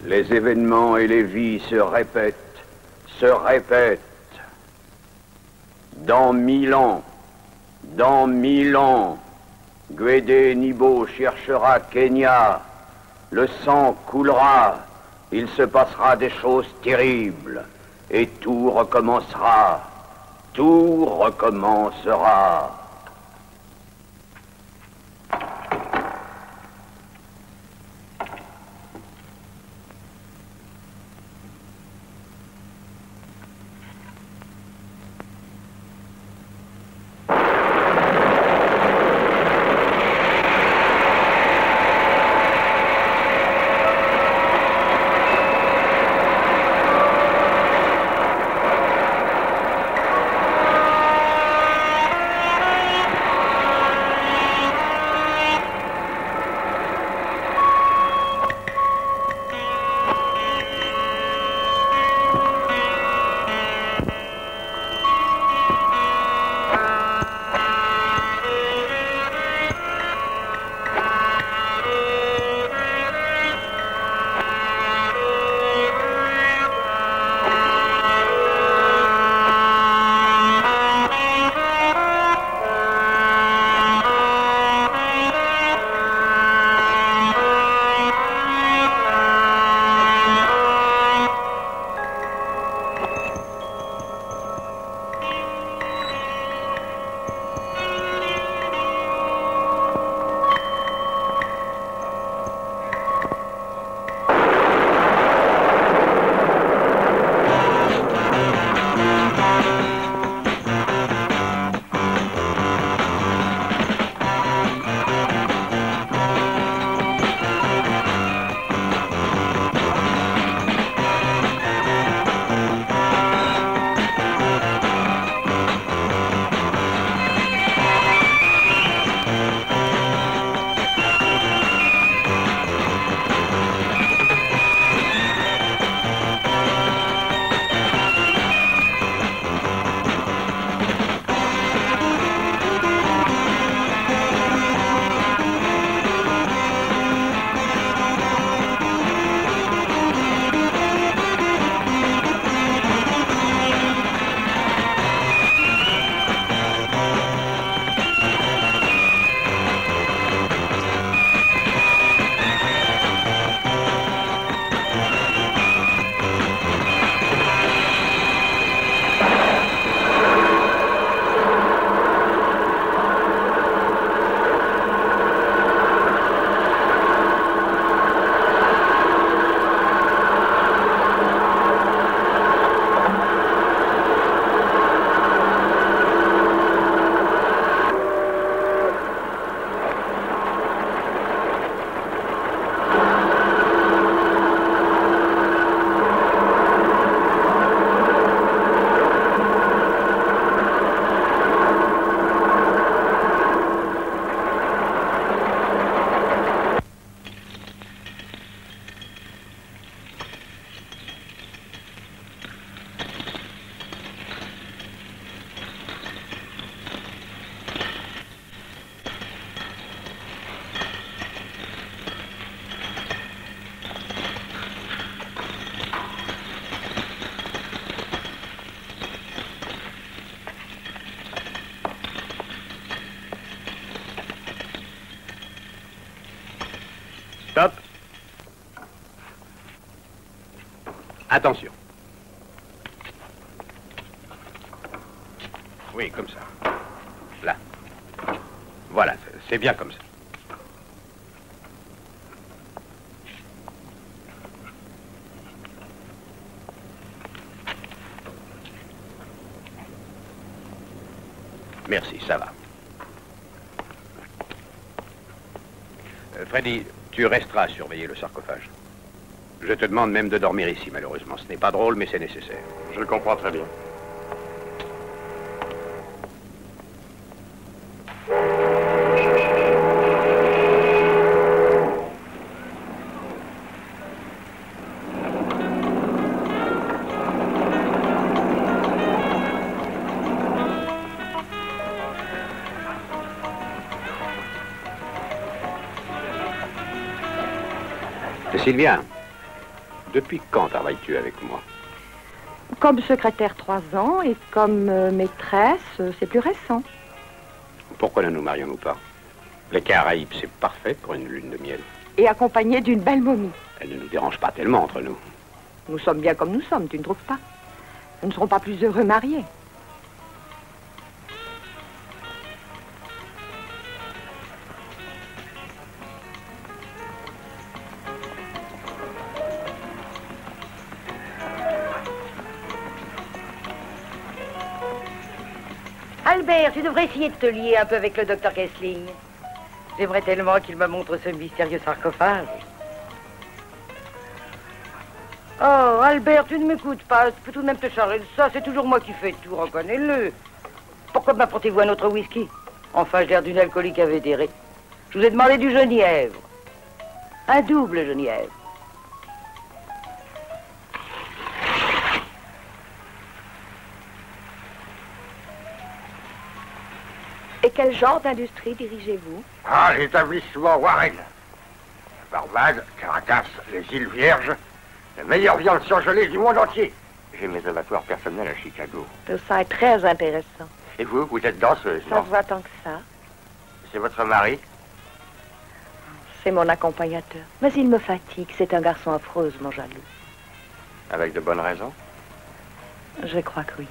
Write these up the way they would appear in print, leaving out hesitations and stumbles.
Les événements et les vies se répètent, se répètent. Dans 1000 ans, dans 1000 ans, Gwede Nibo cherchera Kenya. Le sang coulera, il se passera des choses terribles, et tout recommencera, tout recommencera. Stop. Attention. Oui, comme ça. Là. Voilà, c'est bien comme ça. Merci, ça va. Freddy, tu resteras à surveiller le sarcophage. Je te demande même de dormir ici, malheureusement. Ce n'est pas drôle, mais c'est nécessaire. Je le comprends très bien. Sylvia, Depuis quand travailles-tu avec moi? Comme secrétaire 3 ans et comme maîtresse, c'est plus récent. Pourquoi ne nous marions-nous pas? Les Caraïbes, c'est parfait pour une lune de miel. Et accompagnée d'une belle momie. Elle ne nous dérange pas tellement entre nous. Nous sommes bien comme nous sommes, tu ne trouves pas? Nous ne serons pas plus heureux mariés. Albert, tu devrais essayer de te lier un peu avec le docteur Kessling. J'aimerais tellement qu'il me montre ce mystérieux sarcophage. Oh, Albert, tu ne m'écoutes pas. Tu peux tout de même te charger de ça. C'est toujours moi qui fais tout, reconnais-le. Pourquoi m'apportez-vous un autre whisky? Enfin, j'ai l'air d'une alcoolique invétérée. Je vous ai demandé du genièvre. Un double genièvre. Et quel genre d'industrie dirigez-vous? Ah, l'établissement Warren. Barbade, Caracas, les îles Vierges, la meilleure viande surgelée du monde entier. J'ai mes abattoirs personnels à Chicago. Tout ça est très intéressant. Et vous, vous êtes danseuse, Ça non? se voit tant que ça. C'est votre mari? C'est mon accompagnateur. Mais il me fatigue. C'est un garçon affreusement jaloux. Avec de bonnes raisons? Je crois que oui.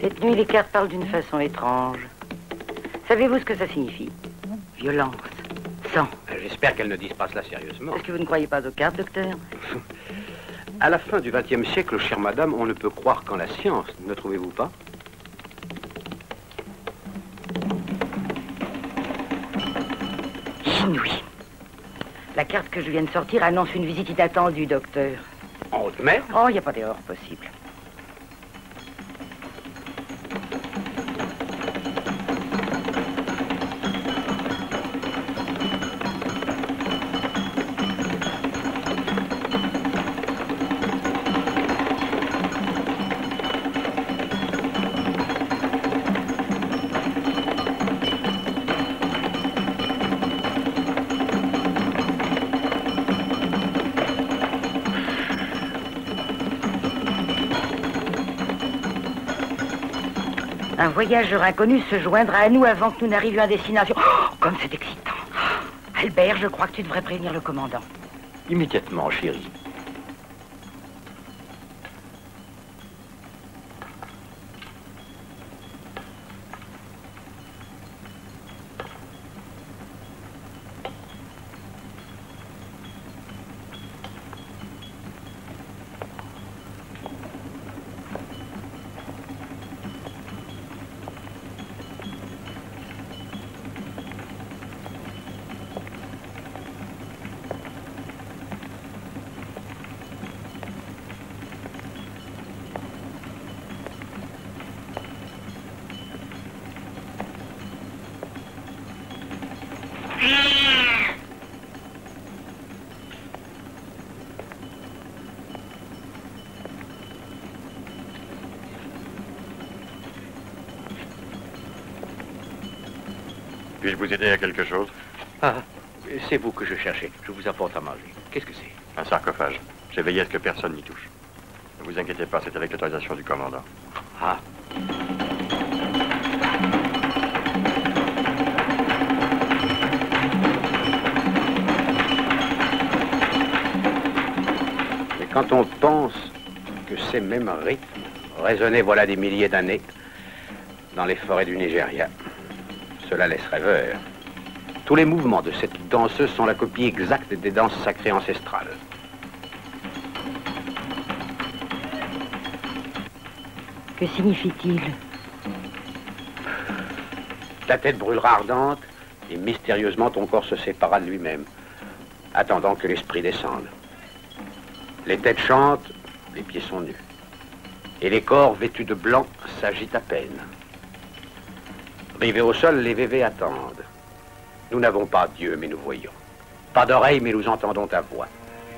Cette nuit, les cartes parlent d'une façon étrange. Savez-vous ce que ça signifie? Violence, sang. J'espère qu'elles ne disent pas cela sérieusement. Est-ce que vous ne croyez pas aux cartes, docteur? À la fin du XXe siècle, chère madame, on ne peut croire qu'en la science, ne trouvez-vous pas? Inouï. La carte que je viens de sortir annonce une visite inattendue, docteur. En haute mer? Oh, il n'y a pas d'erreur possible. Un voyageur inconnu se joindra à nous avant que nous n'arrivions à destination. Oh, comme c'est excitant. Albert, je crois que tu devrais prévenir le commandant. Immédiatement, chérie. Puis-je vous aider à quelque chose? Ah, c'est vous que je cherchais. Je vous apporte à manger. Qu'est-ce que c'est? Un sarcophage. J'ai veillé à ce que personne n'y touche. Ne vous inquiétez pas, c'est avec l'autorisation du commandant. Ah. Et quand on pense que ces mêmes rythmes résonnaient voilà des milliers d'années dans les forêts du Nigeria, cela laisse rêveur. Tous les mouvements de cette danseuse sont la copie exacte des danses sacrées ancestrales. Que signifie-t-il? Ta tête brûlera ardente et mystérieusement ton corps se sépara de lui-même, attendant que l'esprit descende. Les têtes chantent, les pieds sont nus. Et les corps vêtus de blanc s'agitent à peine. Rivés au sol, les vévés attendent. Nous n'avons pas Dieu, mais nous voyons. Pas d'oreilles, mais nous entendons ta voix.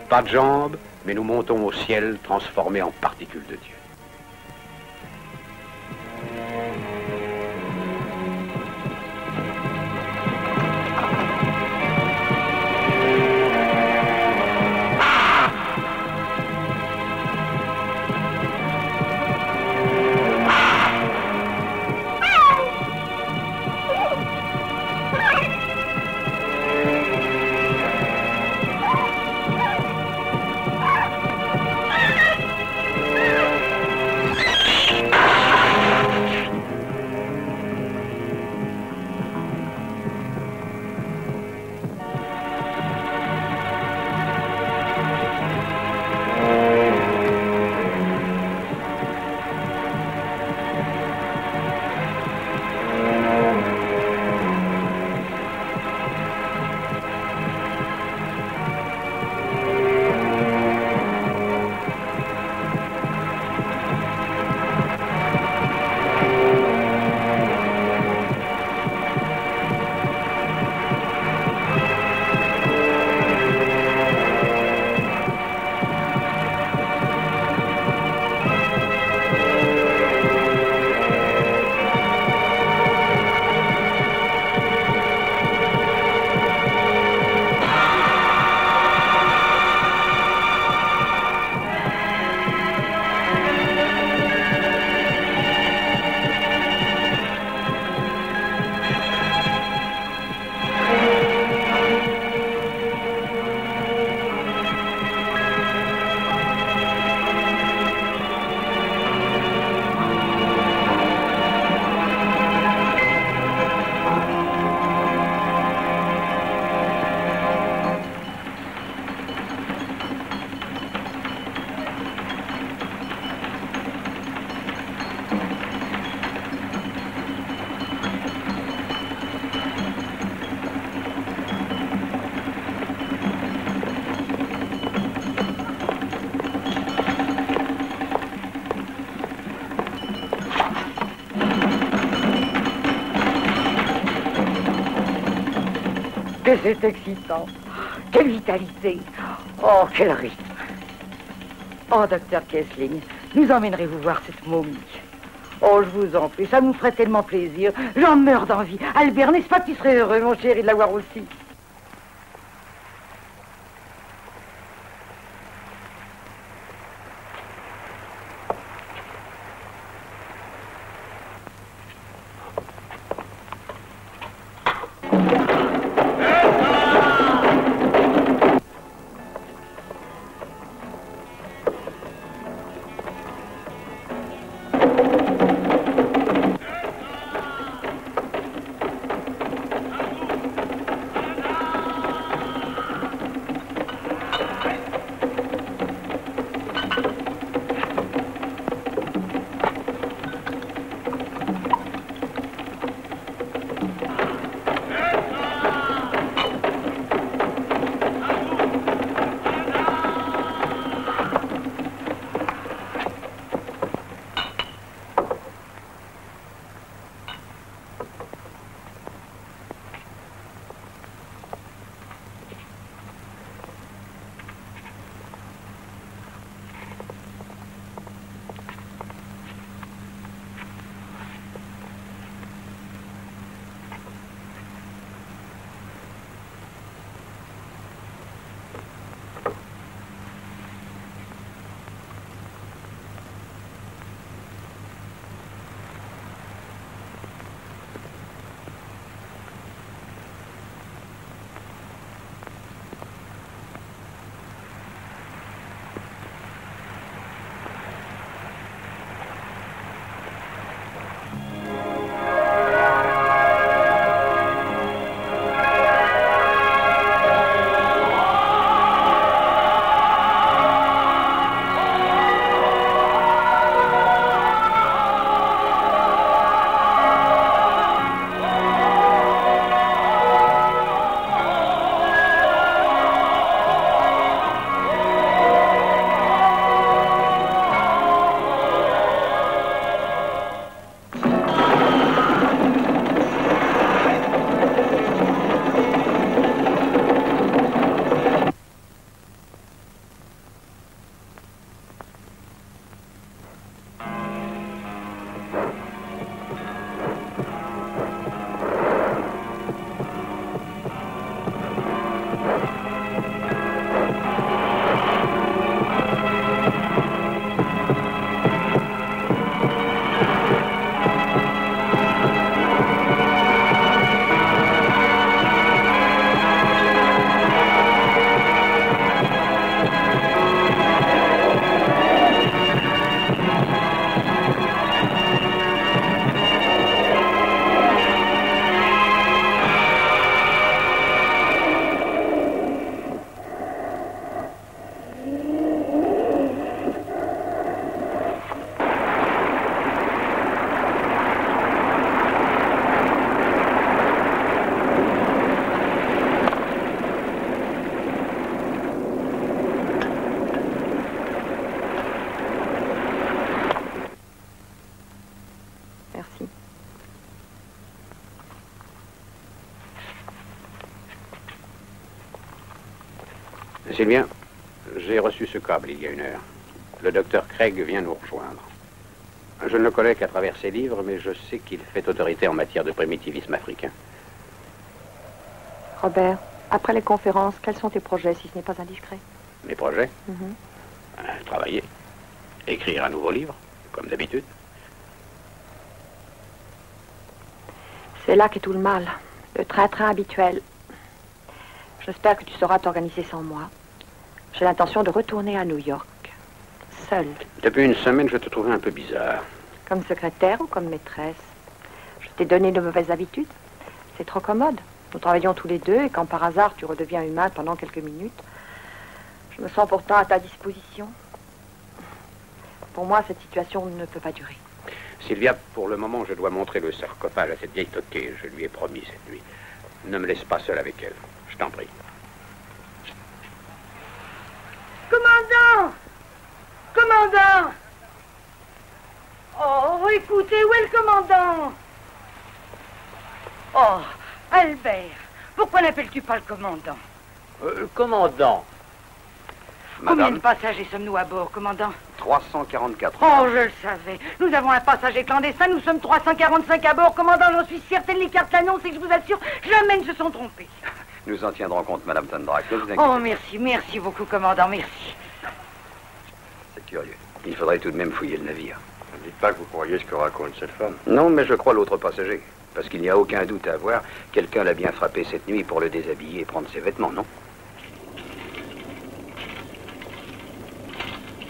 pas de jambes, mais nous montons au ciel transformés en particules de Dieu. Que c'est excitant. Quelle vitalité. Oh, quel rythme. Oh, docteur Kessling, nous emmènerez-vous voir cette momie? Oh, je vous en prie, ça nous ferait tellement plaisir. J'en meurs d'envie. Albert, n'est-ce pas que tu serais heureux, mon chéri, de la voir aussi? Sylvien, j'ai reçu ce câble il y a 1 heure. Le docteur Craig vient nous rejoindre. Je ne le connais qu'à travers ses livres, mais je sais qu'il fait autorité en matière de primitivisme africain. Robert, après les conférences, quels sont tes projets, si ce n'est pas indiscret? Mes projets? Travailler. Écrire un nouveau livre, comme d'habitude. C'est là qu'est tout le mal. Le train-train habituel. J'espère que tu sauras t'organiser sans moi. J'ai l'intention de retourner à New York. Seule. Depuis 1 semaine, je te trouvais un peu bizarre. Comme secrétaire ou comme maîtresse? Je t'ai donné de mauvaises habitudes. C'est trop commode. Nous travaillons tous les deux et quand par hasard tu redeviens humain pendant quelques minutes, je me sens pourtant à ta disposition. Pour moi, cette situation ne peut pas durer. Sylvia, pour le moment, je dois montrer le sarcophage à cette vieille toquée. Je lui ai promis cette nuit. Ne me laisse pas seul avec elle. Je t'en prie. Commandant! Commandant! Oh, écoutez, où est le commandant? Oh, Albert, pourquoi n'appelles-tu pas le commandant? Commandant. Combien de passagers sommes-nous à bord, commandant? 344. Oh, je le savais. Nous avons un passager clandestin, nous sommes 345 à bord. Commandant, j'en suis certaine, les cartes l'annoncent et je vous assure, jamais ne se sont trompés. Nous en tiendrons compte, Madame Tondrak. Ne vous inquiétez Oh, pas. merci, merci beaucoup, commandant, merci. C'est curieux. Il faudrait tout de même fouiller le navire. Ne dites pas que vous croyez ce que raconte cette femme. Non, mais je crois l'autre passager. Parce qu'il n'y a aucun doute à avoir. Quelqu'un l'a bien frappé cette nuit pour le déshabiller et prendre ses vêtements, non?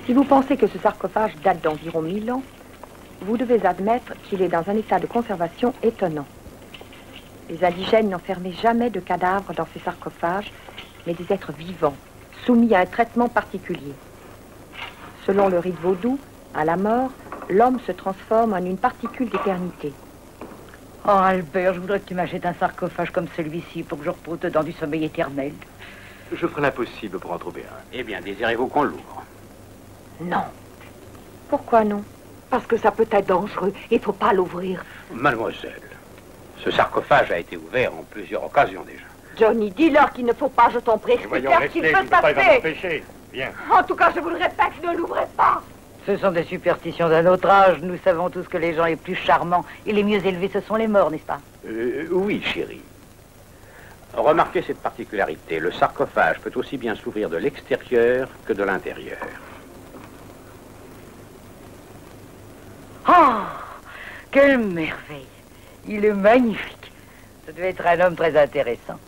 Si vous pensez que ce sarcophage date d'environ 1000 ans, vous devez admettre qu'il est dans un état de conservation étonnant. Les indigènes n'enfermaient jamais de cadavres dans ces sarcophages, mais des êtres vivants, soumis à un traitement particulier. Selon le rite vaudou, à la mort, l'homme se transforme en une particule d'éternité. Oh, Albert, je voudrais que tu m'achètes un sarcophage comme celui-ci pour que je repose dedans du sommeil éternel. Je ferai l'impossible pour en trouver un. Eh bien, désirez-vous qu'on l'ouvre? Non. Pourquoi non? Parce que ça peut être dangereux. Il faut pas l'ouvrir. Mademoiselle, ce sarcophage a été ouvert en plusieurs occasions déjà. Johnny, dis-leur qu'il ne faut pas, je t'en prie. Voyons, Explique-leur qu'il restez, peut je ne peux pas se y passer. empêcher. Viens. En tout cas, je vous le répète, ne l'ouvrez pas. Ce sont des superstitions d'un autre âge. Nous savons tous que les gens les plus charmants et les mieux élevés, ce sont les morts, n'est-ce pas? Oui, chérie. Remarquez cette particularité. Le sarcophage peut aussi bien s'ouvrir de l'extérieur que de l'intérieur. Oh, quelle merveille! Il est magnifique. Ça devait être un homme très intéressant.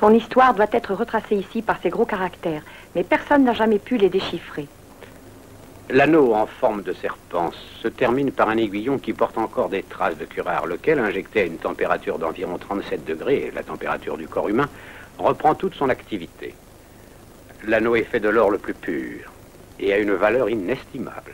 Son histoire doit être retracée ici par ses gros caractères, mais personne n'a jamais pu les déchiffrer. L'anneau en forme de serpent se termine par un aiguillon qui porte encore des traces de curare, lequel, injecté à une température d'environ 37 degrés, la température du corps humain, reprend toute son activité. L'anneau est fait de l'or le plus pur et a une valeur inestimable.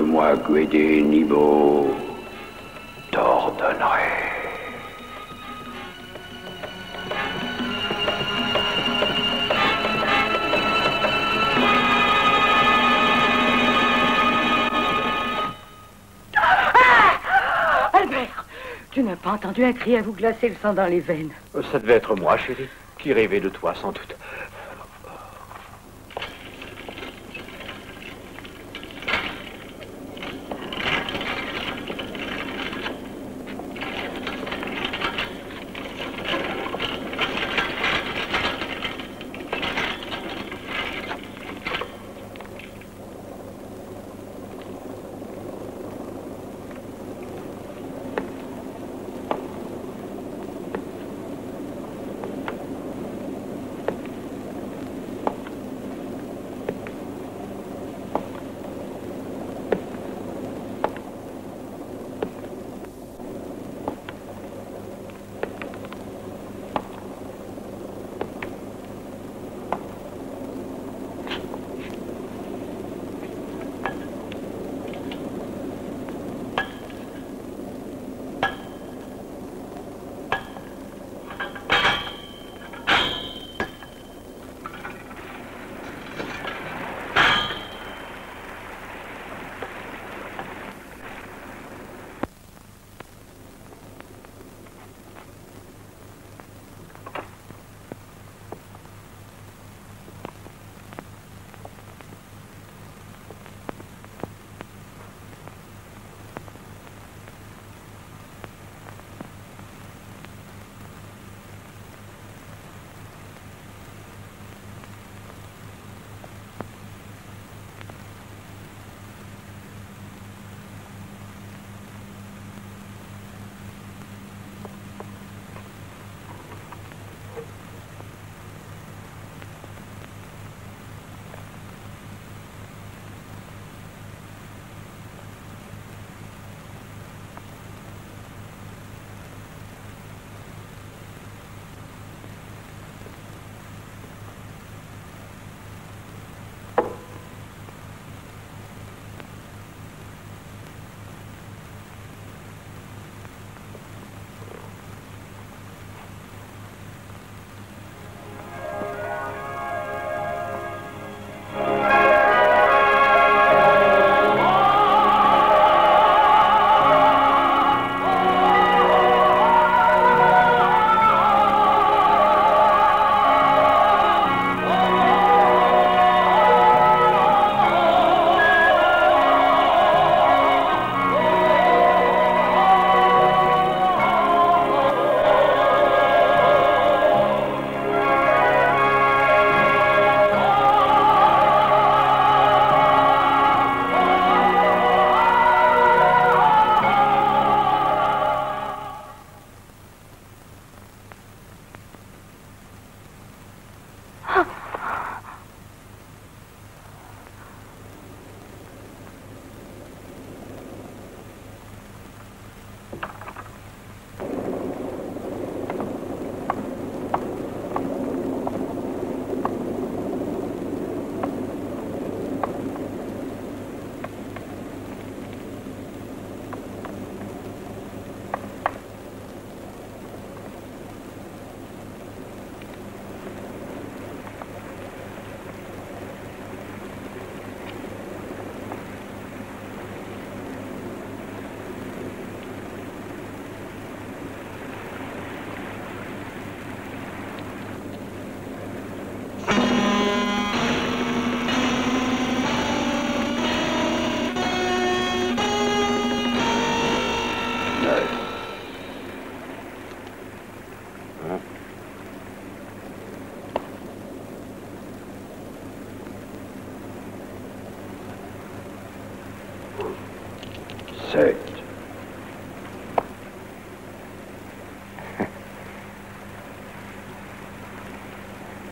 moi Guédé Nibo t'ordonnerai. Albert, tu n'as pas entendu un cri à vous glacer le sang dans les veines? Ça devait être moi, chérie, qui rêvait de toi, sans doute.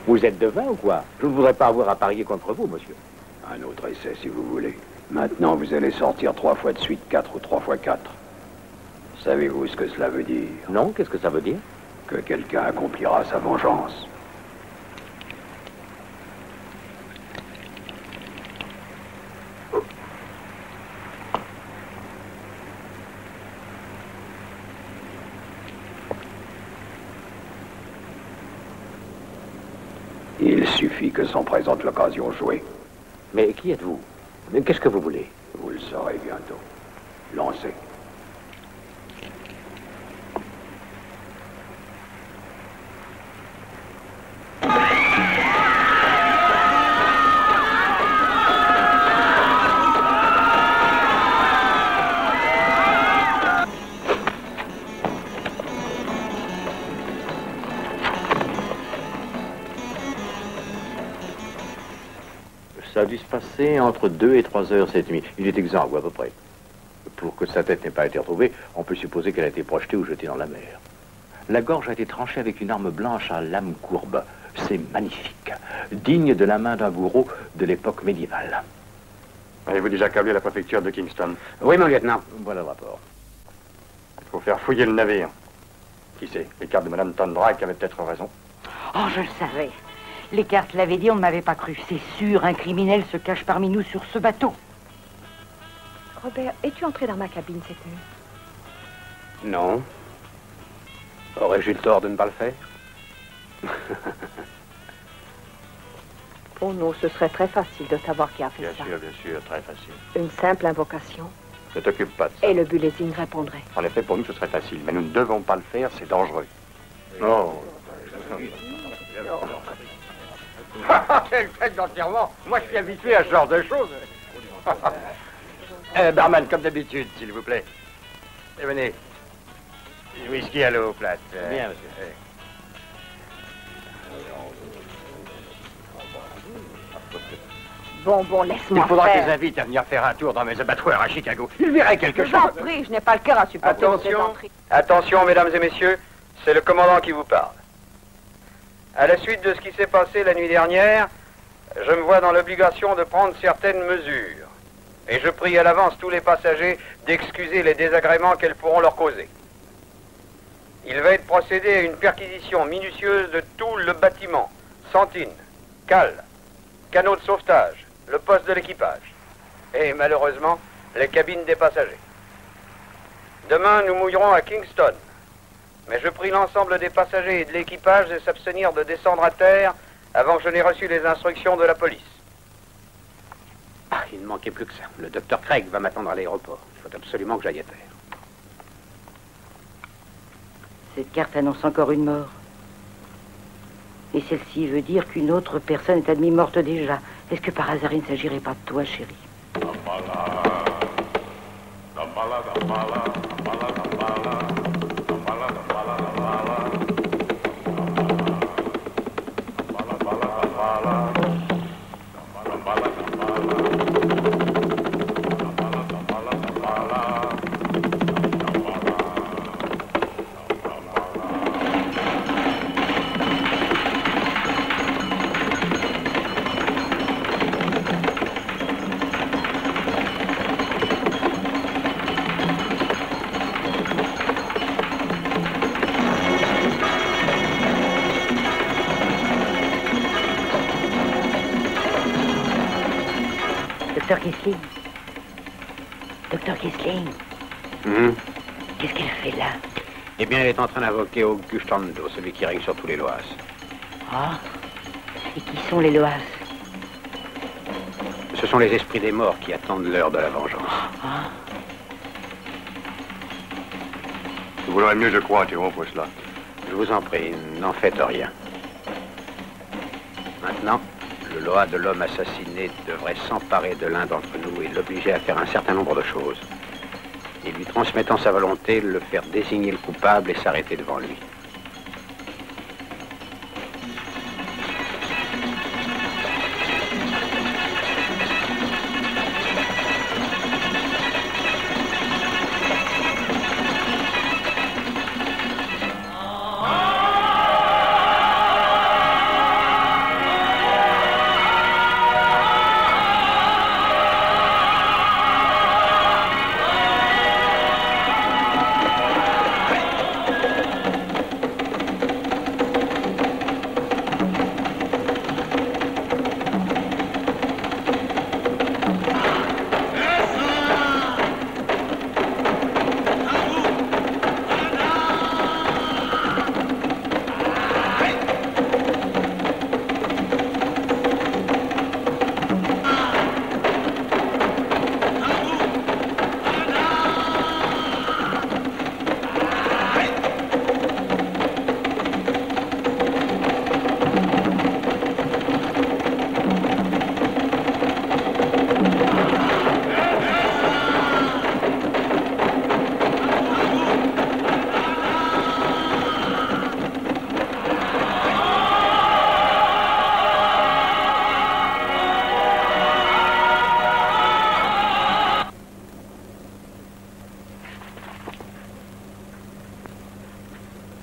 Vous êtes devin ou quoi? Je ne voudrais pas avoir à parier contre vous, monsieur. Un autre essai, si vous voulez. Maintenant, vous allez sortir 3 fois de suite, 4 ou 3 fois 4. Savez-vous ce que cela veut dire? Non, qu'est-ce que ça veut dire? Que quelqu'un accomplira sa vengeance. Il suffit que s'en présente l'occasion jouée. Mais qui êtes-vous? Qu'est-ce que vous voulez? Vous le saurez bientôt. Lancez. Ça a dû se passer entre 2 et 3 heures cette nuit. Il est exsangue, à peu près. Pour que sa tête n'ait pas été retrouvée, on peut supposer qu'elle a été projetée ou jetée dans la mer. La gorge a été tranchée avec une arme blanche à lame courbe. C'est magnifique. Digne de la main d'un bourreau de l'époque médiévale. Avez-vous déjà câblé la préfecture de Kingston? Oui, mon lieutenant. Voilà le rapport. Il faut faire fouiller le navire. Qui sait? Les cartes de Madame Tondrake avaient peut-être raison. Oh, je le savais. Les cartes l'avaient dit, on ne m'avait pas cru. C'est sûr, un criminel se cache parmi nous sur ce bateau. Robert, es-tu entré dans ma cabine cette nuit? Non. Aurais-je eu le tort de ne pas le faire? Oh non, ce serait très facile de savoir qui a fait ça. Bien sûr, très facile. Une simple invocation. Ne t'occupe pas de ça. Et le Bulletin répondrait. En effet, pour nous, ce serait facile. Mais nous ne devons pas le faire, c'est dangereux. Oh. Quelle fête d'enterrement! Moi, je suis habitué à ce genre de choses. Barman, comme d'habitude, s'il vous plaît. Et venez. Du whisky à l'eau plate. Bien, monsieur. Bon, Il laisse-moi faudra que je faire. les invite à venir faire un tour dans mes abattoirs à Chicago. Ils verraient quelque Je vous en chose. prie, je n'ai pas le cœur à supporter vos plaisanteries. Attention, mesdames et messieurs, c'est le commandant qui vous parle. À la suite de ce qui s'est passé la nuit dernière, je me vois dans l'obligation de prendre certaines mesures. Et je prie à l'avance tous les passagers d'excuser les désagréments qu'elles pourront leur causer. Il va être procédé à une perquisition minutieuse de tout le bâtiment, sentine, cale, canot de sauvetage, le poste de l'équipage et malheureusement les cabines des passagers. Demain, nous mouillerons à Kingston. Mais je prie l'ensemble des passagers et de l'équipage de s'abstenir de descendre à terre avant que je n'ai reçu les instructions de la police. Ah, il ne manquait plus que ça. Le docteur Craig va m'attendre à l'aéroport. Il faut absolument que j'aille à terre. Cette carte annonce encore une mort. Et celle-ci veut dire qu'une autre personne est admise morte déjà. Est-ce que par hasard il ne s'agirait pas de toi, chérie? Docteur Kissling. Docteur Kissling. Qu'est-ce qu'elle fait là? Eh bien, elle est en train d'invoquer Augustando, celui qui règne sur tous les Loas. Ah. Et qui sont les Loas? Ce sont les esprits des morts qui attendent l'heure de la vengeance. Ah. Vous vaudrait mieux, je crois, interrompre cela. Je vous en prie, n'en faites rien. Maintenant, le Loa de l'homme assassiné devrait s'emparer de l'un d'entre nous et l'obliger à faire un certain nombre de choses. Et lui transmettant sa volonté, le faire désigner le coupable et s'arrêter devant lui.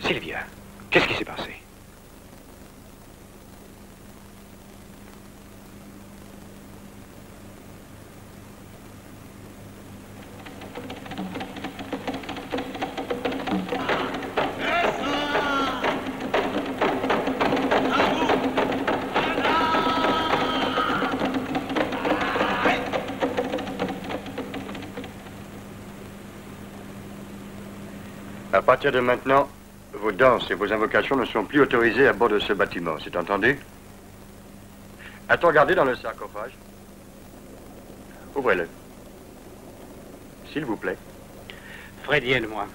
Sylvia, qu'est-ce qui s'est passé? À partir de maintenant, vos danses et vos invocations ne sont plus autorisées à bord de ce bâtiment, c'est entendu? A-t-on regardé dans le sarcophage? Ouvrez-le. S'il vous plaît. Freddy, aide-moi.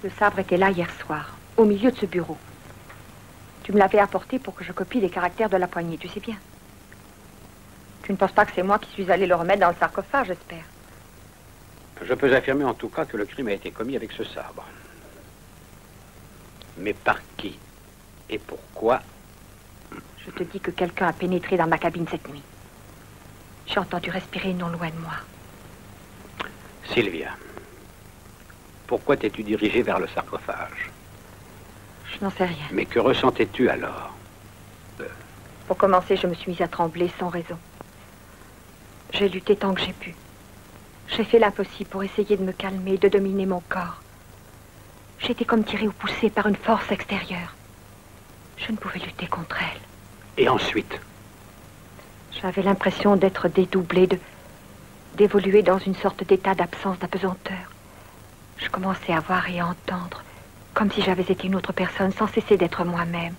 Le sabre était là hier soir, au milieu de ce bureau. Tu me l'avais apporté pour que je copie les caractères de la poignée, tu sais bien. Tu ne penses pas que c'est moi qui suis allé le remettre dans le sarcophage, j'espère? Je peux affirmer en tout cas que le crime a été commis avec ce sabre. Mais par qui? Et pourquoi? Je te dis que quelqu'un a pénétré dans ma cabine cette nuit. J'ai entendu respirer non loin de moi. Sylvia, pourquoi t'es-tu dirigée vers le sarcophage? Je n'en sais rien. Mais que ressentais-tu alors? Pour commencer, je me suis mise à trembler sans raison. J'ai lutté tant que j'ai pu. J'ai fait l'impossible pour essayer de me calmer, de dominer mon corps. J'étais comme tirée ou poussée par une force extérieure. Je ne pouvais lutter contre elle. Et ensuite? J'avais l'impression d'être dédoublée, d'évoluer dans une sorte d'état d'absence, d'apesanteur. Je commençais à voir et à entendre, comme si j'avais été une autre personne, sans cesser d'être moi-même.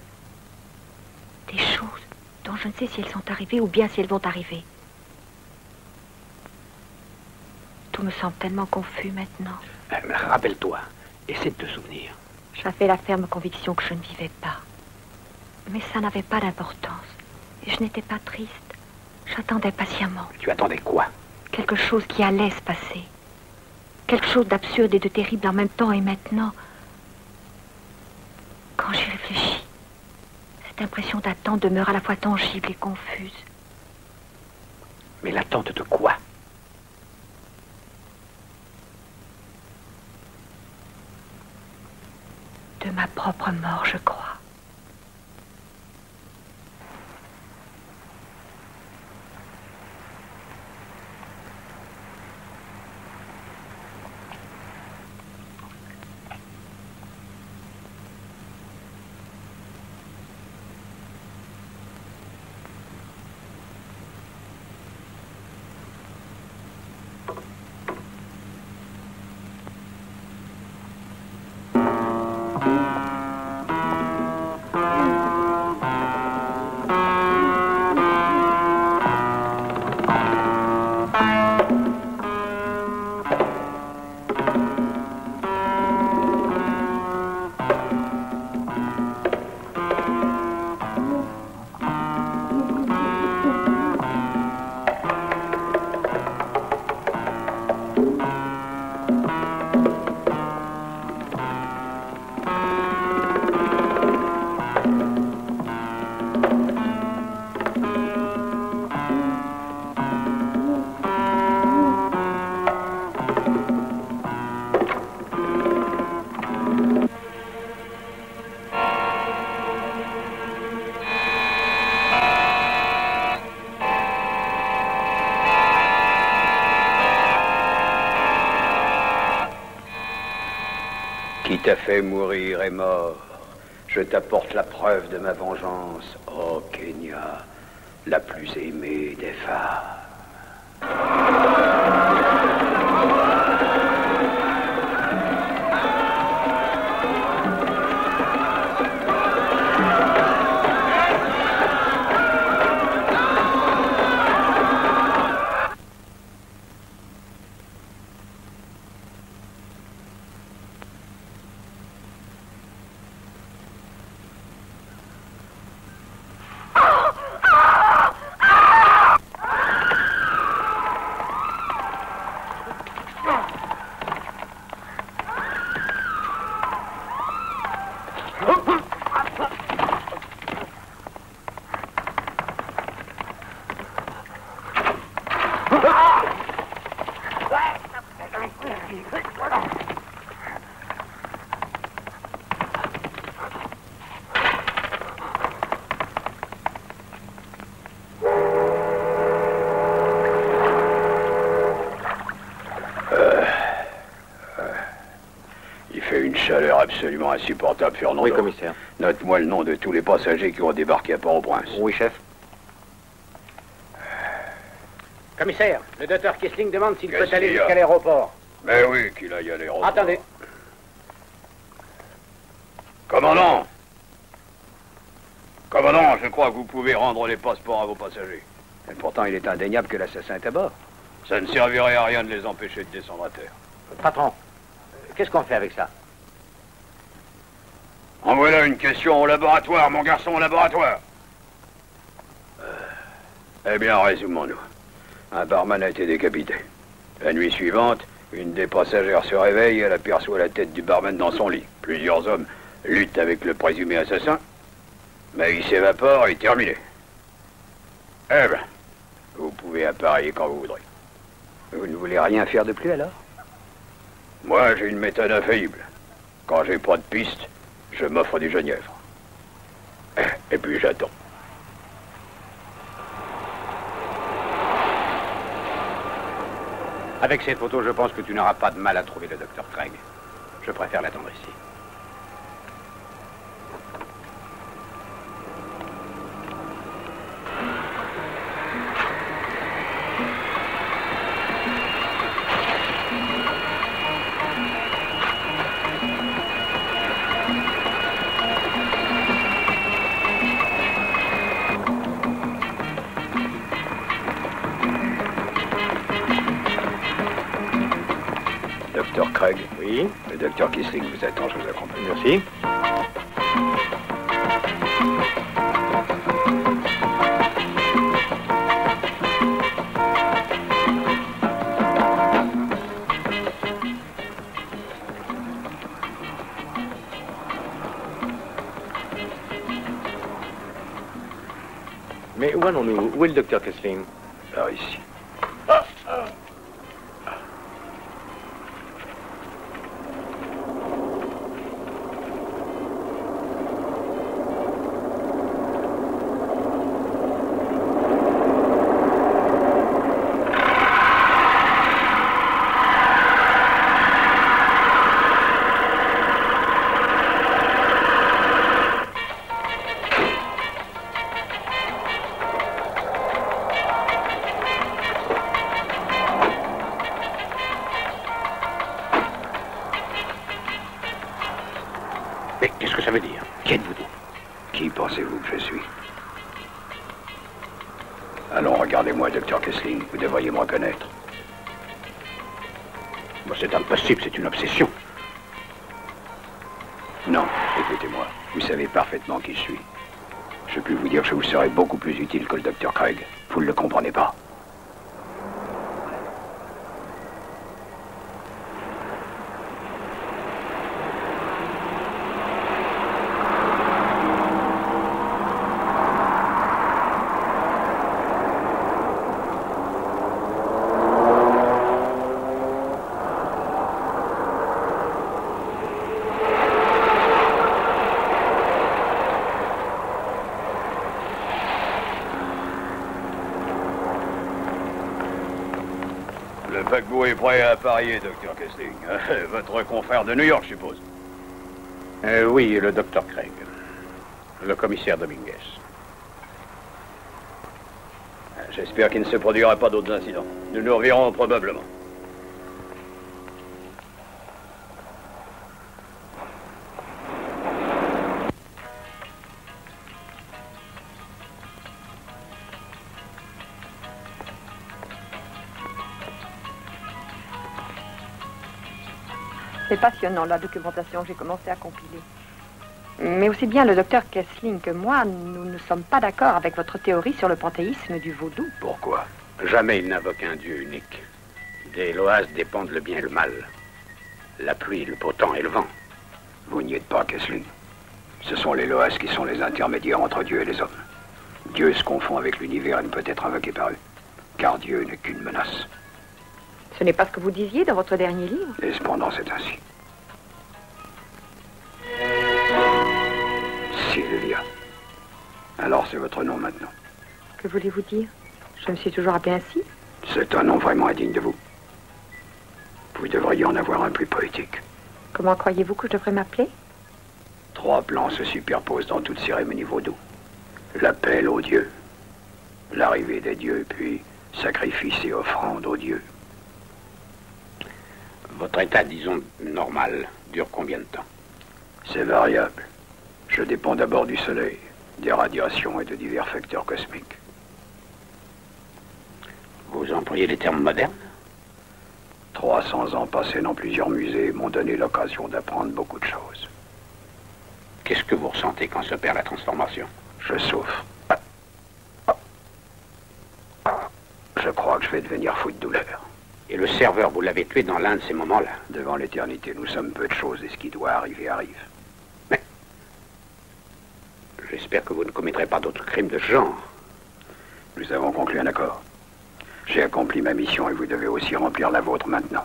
Des choses dont je ne sais si elles sont arrivées ou bien si elles vont arriver. Tout me semble tellement confus maintenant. Rappelle-toi, essaie de te souvenir. J'avais la ferme conviction que je ne vivais pas. Mais ça n'avait pas d'importance. Et je n'étais pas triste. J'attendais patiemment. Tu attendais quoi? Quelque chose qui allait se passer. Quelque chose d'absurde et de terrible en même temps et maintenant. Quand j'y réfléchis, cette impression d'attente demeure à la fois tangible et confuse. Mais l'attente de quoi? De ma propre mort, je crois. Qui t'a fait mourir est mort. Je t'apporte la preuve de ma vengeance, ô Kenya, la plus aimée des femmes. Chaleur absolument insupportable, Fernando. Oui, commissaire. Note-moi le nom de tous les passagers qui ont débarqué à Port-au-Prince. Oui, chef. Commissaire, le docteur Kissling demande s'il peut aller jusqu'à l'aéroport. Mais oui, qu'il aille à l'aéroport. Attendez. Commandant! Commandant, je crois que vous pouvez rendre les passeports à vos passagers. Et pourtant, il est indéniable que l'assassin est à bord. Ça ne servirait à rien de les empêcher de descendre à terre. Patron, qu'est-ce qu'on fait avec ça? En voilà une question au laboratoire, mon garçon, au laboratoire. Eh bien, résumons-nous. Un barman a été décapité. La nuit suivante, une des passagères se réveille et elle aperçoit la tête du barman dans son lit. Plusieurs hommes luttent avec le présumé assassin, mais il s'évapore et terminé. Eh bien, vous pouvez appareiller quand vous voudrez. Vous ne voulez rien faire de plus alors? Moi, j'ai une méthode infaillible. Quand j'ai pas de piste, je m'offre du genièvre. Et puis j'attends. Avec cette photo, je pense que tu n'auras pas de mal à trouver le docteur Craig. Je préfère l'attendre ici. Docteur Craig? Oui? Le docteur Kissling vous attend, je vous accompagne. Merci. Mais où allons-nous? Où est le docteur Kissling? Par ici. Mais qu'est-ce que ça veut dire? Qui êtes-vous donc? Qui pensez-vous que je suis? Allons, regardez-moi, docteur Kissling. Vous devriez me reconnaître. Bon, c'est impossible, c'est une obsession. Non, écoutez-moi. Vous savez parfaitement qui je suis. Je puis vous dire que je vous serai beaucoup plus utile que le docteur Craig. Vous ne le comprenez pas. Le paquebot est prêt à appareiller, docteur Kissling. Votre confrère de New York, je suppose. Oui, le docteur Craig. Le commissaire Dominguez. J'espère qu'il ne se produira pas d'autres incidents. Nous nous reverrons probablement. C'est passionnant, la documentation que j'ai commencé à compiler. Mais aussi bien le docteur Kissling que moi, nous ne sommes pas d'accord avec votre théorie sur le panthéisme du vaudou. Pourquoi? Jamais il n'invoque un dieu unique. Des loas dépendent le bien et le mal. La pluie, le beau temps et le vent. Vous n'y êtes pas, Kissling. Ce sont les Loas qui sont les intermédiaires entre Dieu et les hommes. Dieu se confond avec l'univers et ne peut être invoqué par eux. Car Dieu n'est qu'une menace. Ce n'est pas ce que vous disiez dans votre dernier livre. Et cependant, c'est ainsi. Sylvia. Alors c'est votre nom maintenant. Que voulez-vous dire? Je me suis toujours appelée ainsi. C'est un nom vraiment indigne de vous. Vous devriez en avoir un plus poétique. Comment croyez-vous que je devrais m'appeler? 3 plans se superposent dans toute cérémonie vaudou. L'appel aux dieux, l'arrivée des dieux, puis sacrifice et offrande aux dieux. Votre état, disons, normal, dure combien de temps? C'est variable. Je dépends d'abord du soleil, des radiations et de divers facteurs cosmiques. Vous employez les termes modernes? 300 ans passés dans plusieurs musées m'ont donné l'occasion d'apprendre beaucoup de choses. Qu'est-ce que vous ressentez quand s'opère la transformation? Je souffre. Je crois que je vais devenir fou de douleur. Et le serveur, vous l'avez tué dans l'un de ces moments-là? Devant l'éternité, nous sommes peu de choses et ce qui doit arriver arrive. Mais j'espère que vous ne commettrez pas d'autres crimes de ce genre. Nous avons conclu un accord. J'ai accompli ma mission et vous devez aussi remplir la vôtre maintenant.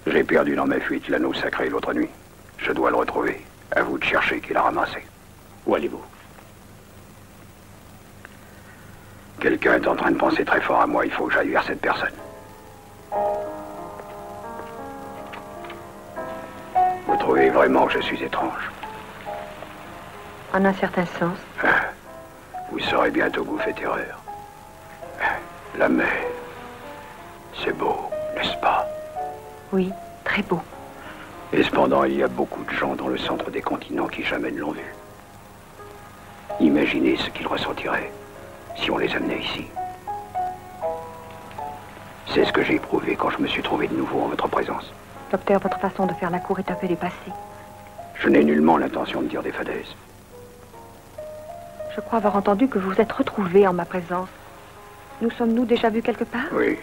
J'ai perdu dans ma fuite l'anneau sacré l'autre nuit. Je dois le retrouver. À vous de chercher qui l'a ramassé. Où allez-vous? Quelqu'un est en train de penser très fort à moi. Il faut que j'aille vers cette personne. Vous trouvez vraiment que je suis étrange? En un certain sens. Vous saurez bientôt que vous faites erreur. La mer, c'est beau, n'est-ce pas? Oui, très beau. Et cependant, il y a beaucoup de gens dans le centre des continents qui jamais ne l'ont vu. Imaginez ce qu'ils ressentiraient si on les amenait ici. C'est ce que j'ai éprouvé quand je me suis trouvé de nouveau en votre présence. Docteur, votre façon de faire la cour est un peu dépassée. Je n'ai nullement l'intention de dire des fadaises. Je crois avoir entendu que vous vous êtes retrouvé en ma présence. Nous sommes-nous déjà vus quelque part? Oui,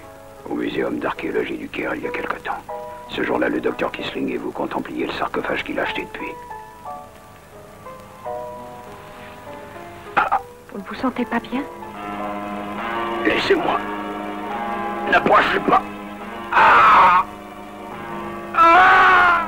au muséum d'archéologie du Caire il y a quelque temps. Ce jour-là, le docteur Kissling et vous contempliez le sarcophage qu'il a acheté depuis. Vous ne vous sentez pas bien? Laissez-moi. N'approchez pas. Ah! Ah!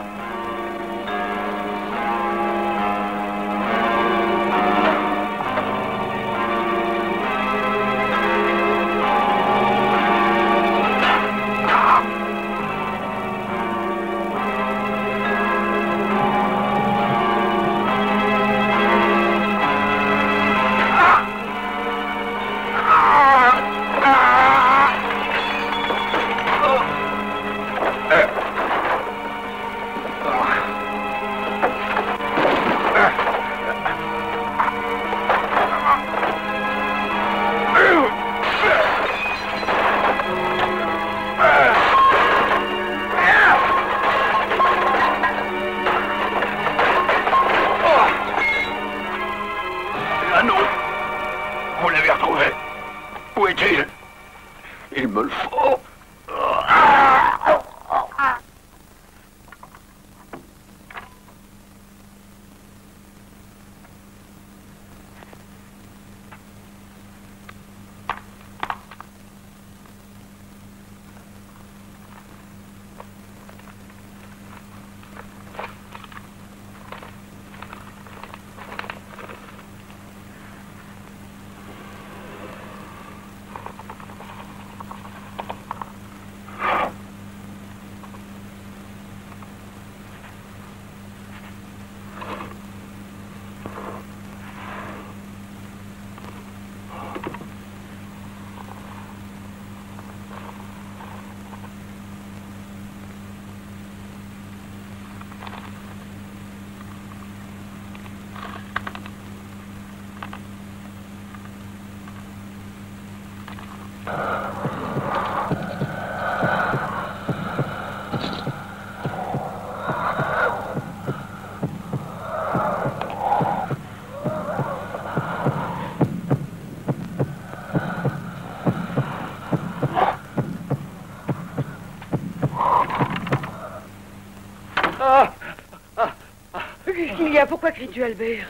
Pourquoi cries-tu, Albert?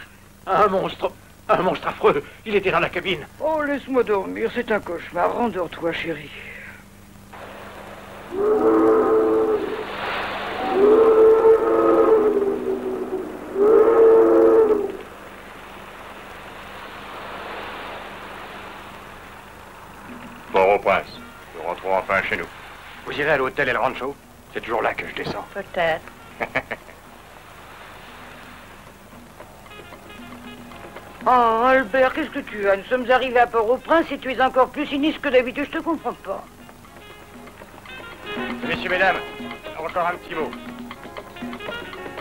Un monstre affreux. Il était dans la cabine. Oh, laisse-moi dormir, c'est un cauchemar. Rendors-toi, chérie. Port-au-Prince. Nous rentrons enfin chez nous. Vous irez à l'hôtel El Rancho? C'est toujours là que je descends. Peut-être. Oh, Albert, qu'est-ce que tu as? Nous sommes arrivés à Port-au-Prince et tu es encore plus sinistre que d'habitude. Je te comprends pas. Messieurs, mesdames, encore un petit mot.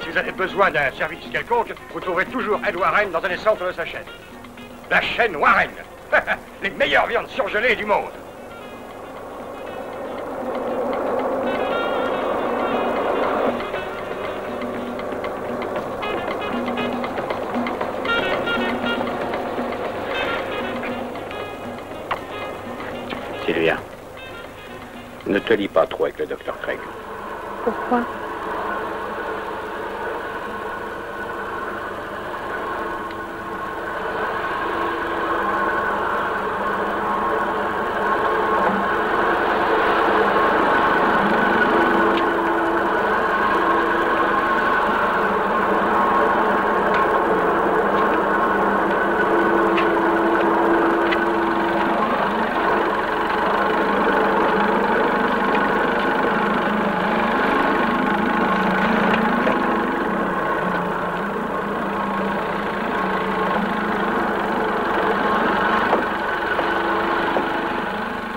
Si vous avez besoin d'un service quelconque, vous trouverez toujours Ed Warren dans un des centres de sa chaîne. La chaîne Warren. Les meilleures viandes surgelées du monde. Sylvia, ne te lie pas trop avec le docteur Craig. Pourquoi?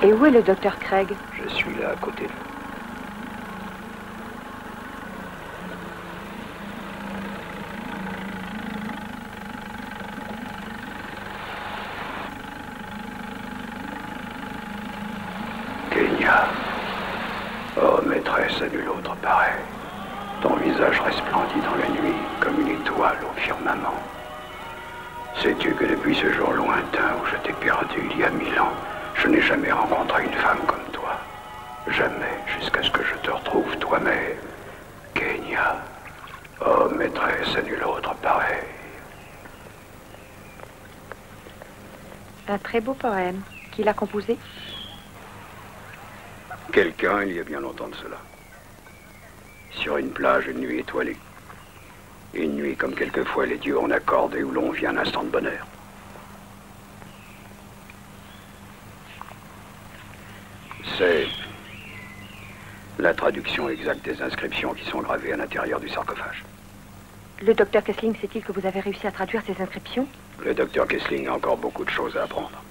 Et où est le docteur Craig? Je suis là à côté de vous. Kenya. Oh, maîtresse, à nul autre pareil. Ton visage resplendit dans la nuit comme une étoile au firmament. Sais-tu que depuis ce jour lointain où je t'ai perdu il y a 1000 ans, je n'ai jamais rencontré une femme comme toi. Jamais, jusqu'à ce que je te retrouve toi-même. Kenya. Oh, maîtresse, à nul autre pareil. Un très beau poème. Qui l'a composé? Quelqu'un, il y a bien longtemps de cela. Sur une plage, une nuit étoilée. Une nuit comme quelquefois les dieux en accordent et où l'on vit un instant de bonheur. C'est la traduction exacte des inscriptions qui sont gravées à l'intérieur du sarcophage. Le docteur Kessling sait-il que vous avez réussi à traduire ces inscriptions? Le docteur Kessling a encore beaucoup de choses à apprendre.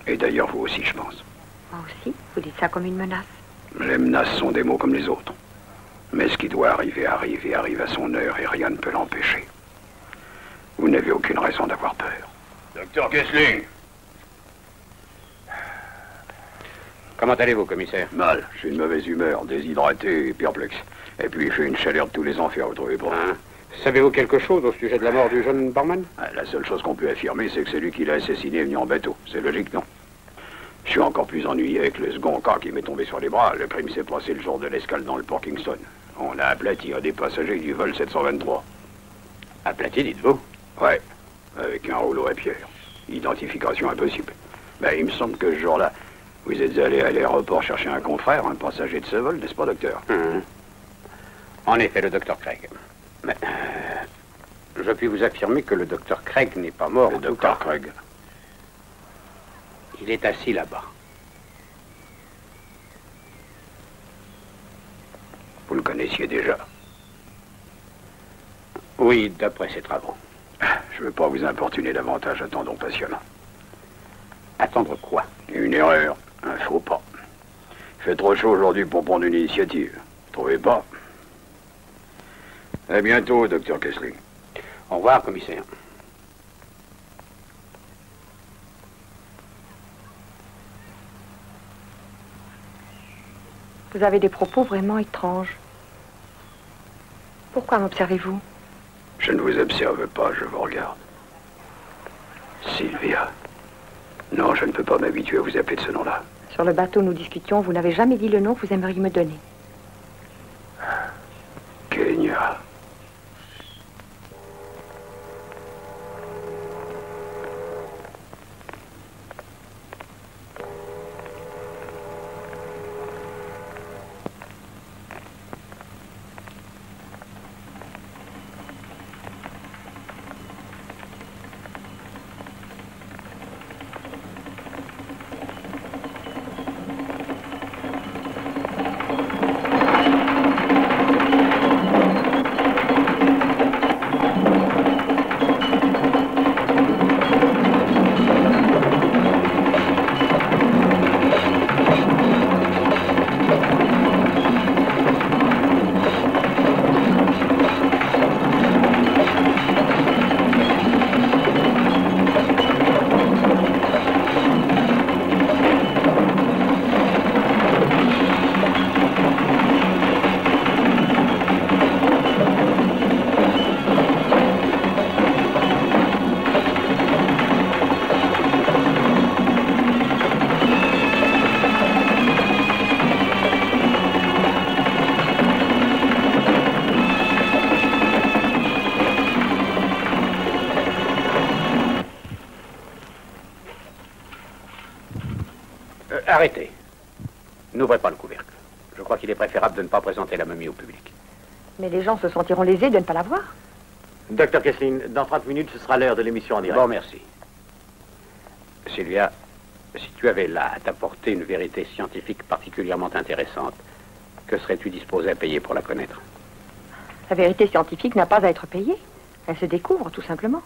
Et d'ailleurs, vous aussi, je pense. Moi aussi? Vous dites ça comme une menace? Les menaces sont des mots comme les autres. Mais ce qui doit arriver arrive et arrive à son heure et rien ne peut l'empêcher. Vous n'avez aucune raison d'avoir peur. Docteur Kessling. Comment allez-vous, commissaire? Mal, j'ai une mauvaise humeur, déshydraté et perplexe. Et puis il fait une chaleur de tous les enfers, vous trouvez pas? Hein? Savez-vous quelque chose au sujet de la mort du jeune barman? La seule chose qu'on peut affirmer, c'est que c'est lui qui l'a assassiné venu en bateau. C'est logique, non? Je suis encore plus ennuyé avec le second cas qui m'est tombé sur les bras. Le crime s'est passé le jour de l'escale dans le port Kingston. On a aplati un des passagers du vol 723. Aplati, dites-vous? Ouais, avec un rouleau à pierre. Identification impossible. Ben, il me semble que ce jour-là, vous êtes allé à l'aéroport chercher un confrère, un passager de ce vol, n'est-ce pas, docteur? En effet, le docteur Craig. Mais je puis vous affirmer que le docteur Craig n'est pas mort. Le docteur Craig. Il est assis là-bas. Vous le connaissiez déjà? Oui, d'après ses travaux. Je ne veux pas vous importuner davantage, attendons patiemment. Attendre quoi? Une erreur, un faux pas. Il fait trop chaud aujourd'hui pour prendre une initiative. Vous trouvez pas? À bientôt, docteur Kessling. Au revoir, commissaire. Vous avez des propos vraiment étranges. Pourquoi m'observez-vous? Je ne vous observe pas, je vous regarde. Sylvia. Non, je ne peux pas m'habituer à vous appeler de ce nom-là. Sur le bateau, nous discutions. Vous n'avez jamais dit le nom que vous aimeriez me donner. Kenya. Arrêtez. N'ouvrez pas le couvercle. Je crois qu'il est préférable de ne pas présenter la momie au public. Mais les gens se sentiront lésés de ne pas la voir. Docteur Kessling, dans 30 minutes, ce sera l'heure de l'émission en direct. Bon, merci. Sylvia, si tu avais là à t'apporter une vérité scientifique particulièrement intéressante, que serais-tu disposé à payer pour la connaître? La vérité scientifique n'a pas à être payée. Elle se découvre, tout simplement.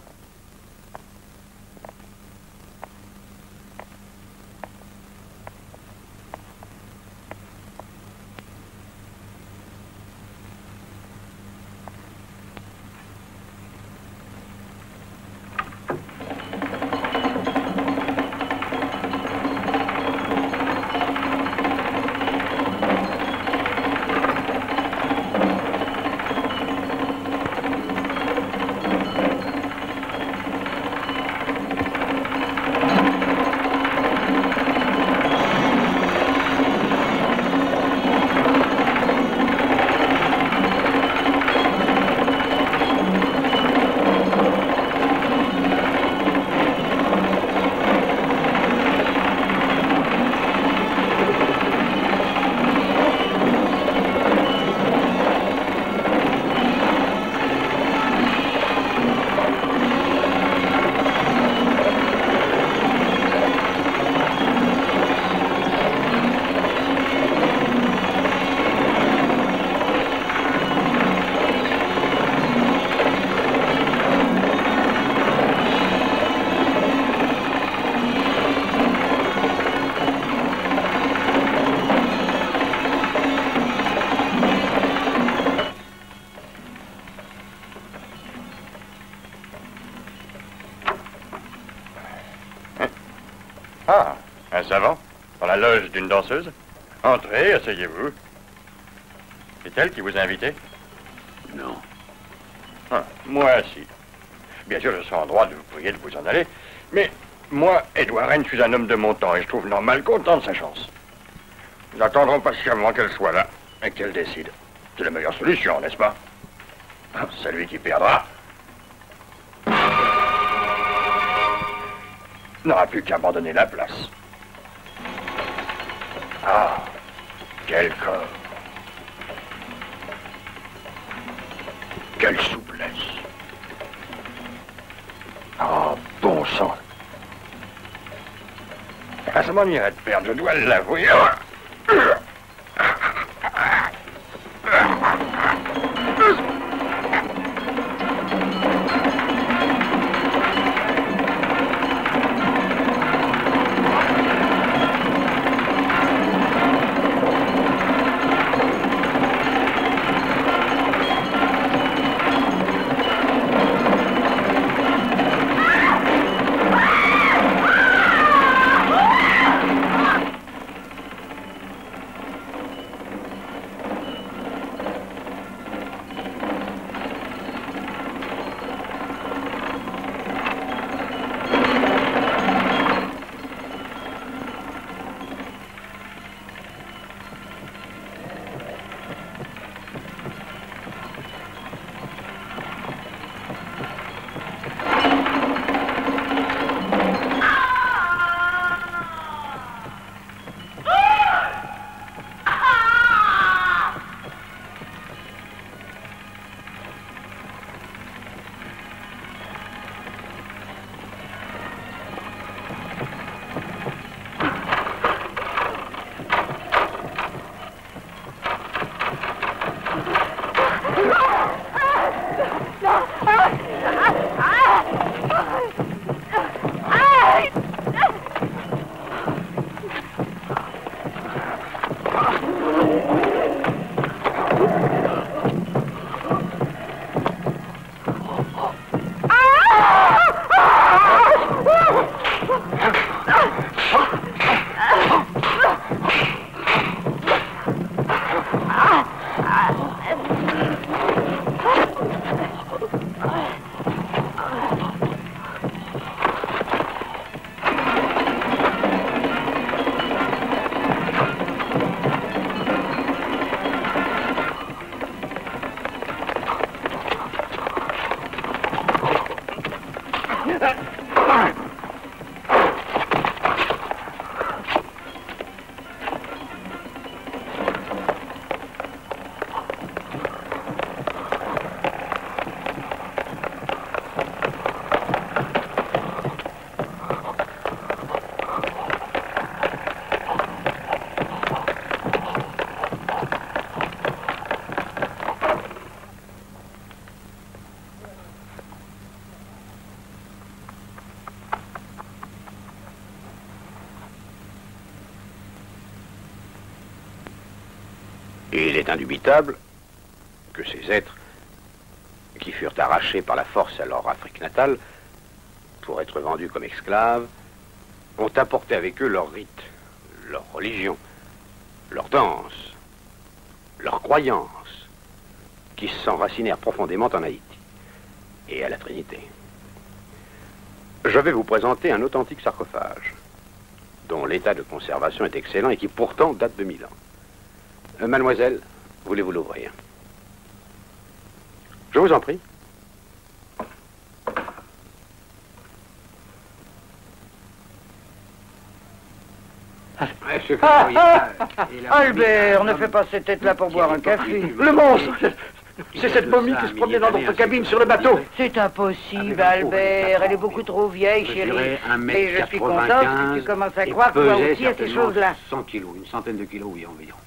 Ah, un savant, dans la loge d'une danseuse. Entrez, asseyez-vous. C'est elle qui vous a invité? Non. Ah, moi, si. Bien sûr, je serai en droit de vous prier de vous en aller, mais moi, Edouard Rennes, je suis un homme de mon temps et je trouve normal qu'on tente sa chance. Nous attendrons patiemment qu'elle soit là et qu'elle décide. C'est la meilleure solution, n'est-ce pas? Celui qui perdra n'aura plus qu'à abandonner la place. Ah, quel corps. Quelle souplesse. Oh, bon sang. Ah, ça m'ennuierait de perdre, je dois l'avouer. Et il est indubitable que ces êtres, qui furent arrachés par la force à leur Afrique natale, pour être vendus comme esclaves, ont apporté avec eux leurs rites, leur religion, leur danse, leurs croyances, qui s'enracinèrent profondément en Haïti et à la Trinité. Je vais vous présenter un authentique sarcophage, dont l'état de conservation est excellent et qui pourtant date de 1000 ans. Mademoiselle, voulez-vous l'ouvrir? Je vous en prie. Albert, ne fais pas cette tête-là pour boire un café. Le monstre! C'est cette momie qui se promenait dans notre cabine sur le bateau. C'est impossible, Albert. Elle est beaucoup trop vieille, chérie. Et je suis contente que tu commences à croire toi aussi à ces choses-là. 100 kilos, une centaine de kilos, oui, environ.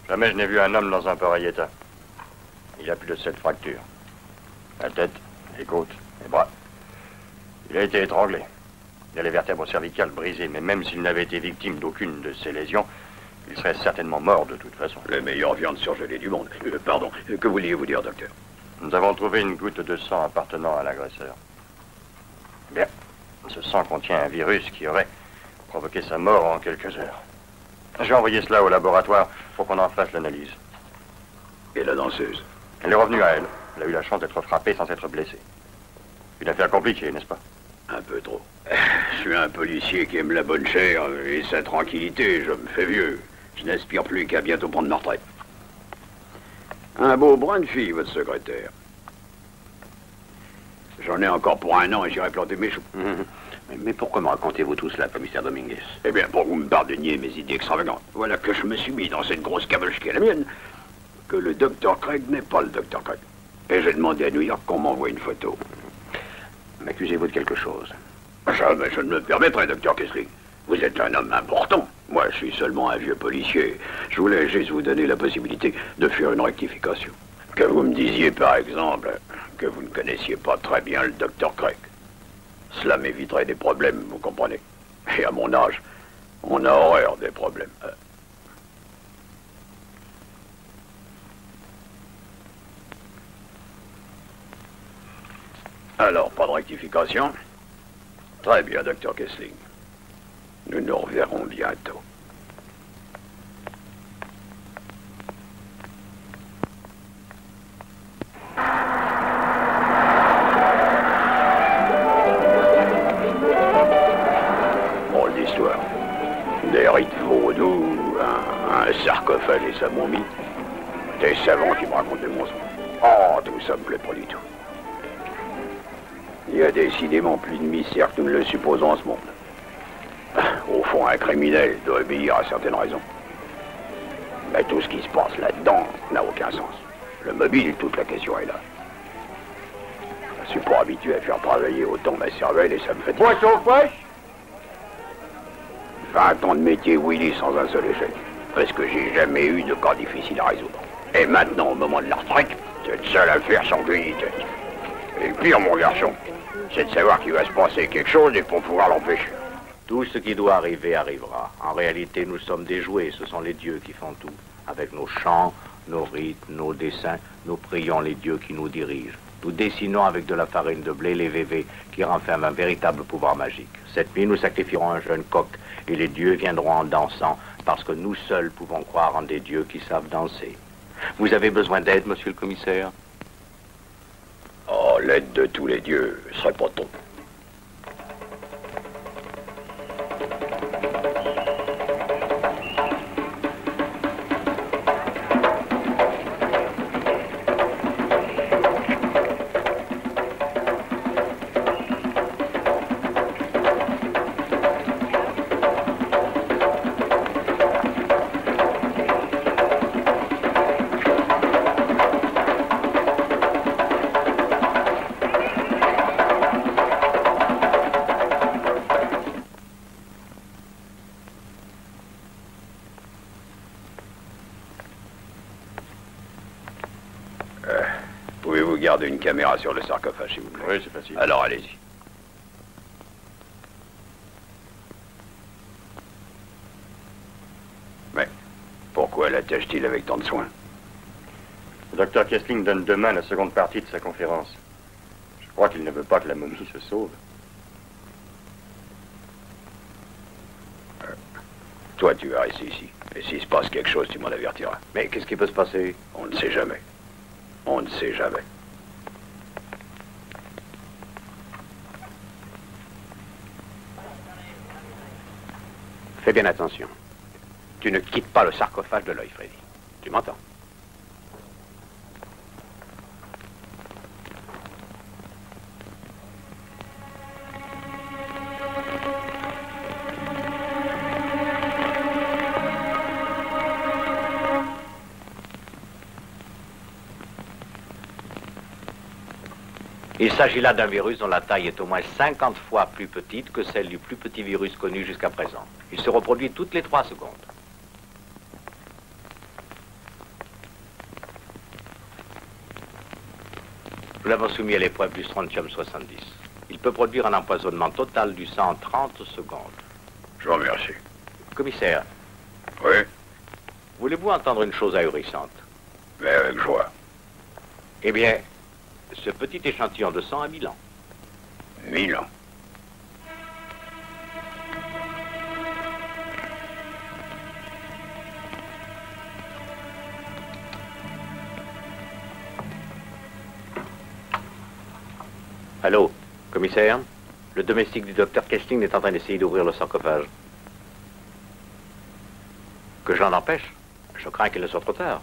Jamais je n'ai vu un homme dans un pareil état. Il a plus de 7 fractures. La tête, les côtes, les bras. Il a été étranglé. Il a les vertèbres cervicales brisées, mais même s'il n'avait été victime d'aucune de ces lésions, il serait certainement mort de toute façon. Les meilleures viandes surgelées du monde. Pardon, que vouliez-vous dire, docteur? Nous avons trouvé une goutte de sang appartenant à l'agresseur. Bien, ce sang contient un virus qui aurait provoqué sa mort en quelques heures. J'ai envoyé cela au laboratoire pour qu'on en fasse l'analyse. Et la danseuse? Elle est revenue à elle. Elle a eu la chance d'être frappée sans être blessée. Une affaire compliquée, n'est-ce pas? Un peu trop. Je suis un policier qui aime la bonne chair et sa tranquillité. Je me fais vieux. Je n'aspire plus qu'à bientôt prendre ma retraite. Un beau brin de fille, votre secrétaire. J'en ai encore pour 1 an et j'irai planter mes choux. Mais pourquoi me racontez-vous tout cela, commissaire Dominguez? Eh bien, pour que vous me pardonniez mes idées extravagantes. Voilà que je me suis mis dans cette grosse caboche qui est la mienne. Que le docteur Craig n'est pas le docteur Craig. Et j'ai demandé à New York qu'on m'envoie une photo. M'accusez-vous de quelque chose? Jamais je ne me permettrai, docteur Kessling. Vous êtes un homme important. Moi, je suis seulement un vieux policier. Je voulais juste vous donner la possibilité de faire une rectification. Que vous me disiez, par exemple, que vous ne connaissiez pas très bien le docteur Craig. Cela m'éviterait des problèmes, vous comprenez. Et à mon âge, on a horreur des problèmes. Alors, pas de rectification? Très bien, docteur Kessling. Nous nous reverrons bientôt. Drôle d'histoire. Des rites vaudous, un sarcophage et sa momie. Des savants qui me racontent des mensonges. Oh, tout ça me plaît pas du tout. Il y a décidément plus de mystère que nous ne le supposons en ce monde. Au fond, un criminel doit obéir à certaines raisons. Mais tout ce qui se passe là-dedans n'a aucun sens. Le mobile, toute la question est là. Je suis pas habitué à faire travailler autant ma cervelle et ça me fait... Boisson fraîche? 20 ans de métier Willy sans un seul échec. Parce que j'ai jamais eu de cas difficile à résoudre. Et maintenant, au moment de la retraite, cette seule affaire sans queue ni tête. Et le pire, mon garçon, c'est de savoir qu'il va se passer quelque chose et pour pouvoir l'empêcher. Tout ce qui doit arriver arrivera. En réalité, nous sommes des jouets, ce sont les dieux qui font tout. Avec nos chants, nos rites, nos dessins, nous prions les dieux qui nous dirigent. Nous dessinons avec de la farine de blé les vévés qui renferment un véritable pouvoir magique. Cette nuit, nous sacrifierons un jeune coq et les dieux viendront en dansant parce que nous seuls pouvons croire en des dieux qui savent danser. Vous avez besoin d'aide, monsieur le commissaire? Oh, l'aide de tous les dieux serait pas trop. Pouvez-vous garder une caméra sur le sarcophage, s'il vous plaît? Oui, c'est facile. Alors, allez-y. Mais, pourquoi l'attache-t-il avec tant de soin? Le docteur Kessling donne demain la seconde partie de sa conférence. Je crois qu'il ne veut pas que la momie se sauve. Toi, tu vas rester ici. Et s'il se passe quelque chose, tu m'en avertiras. Mais qu'est-ce qui peut se passer? On ne sait jamais. On ne sait jamais. Fais bien attention. Tu ne quittes pas le sarcophage de l'œil, Freddy. Tu m'entends? Il s'agit là d'un virus dont la taille est au moins 50 fois plus petite que celle du plus petit virus connu jusqu'à présent. Il se reproduit toutes les 3 secondes. Nous l'avons soumis à l'épreuve du strontium-70. Il peut produire un empoisonnement total du sang en 30 secondes. Je vous remercie. Commissaire. Oui? Voulez-vous entendre une chose ahurissante? Mais avec joie. Eh bien, ce petit échantillon de sang a 1000 ans. 1000 ans. Allô, commissaire? Le domestique du docteur Kessling est en train d'essayer d'ouvrir le sarcophage. Que je l'en empêche? Je crains qu'il ne soit trop tard.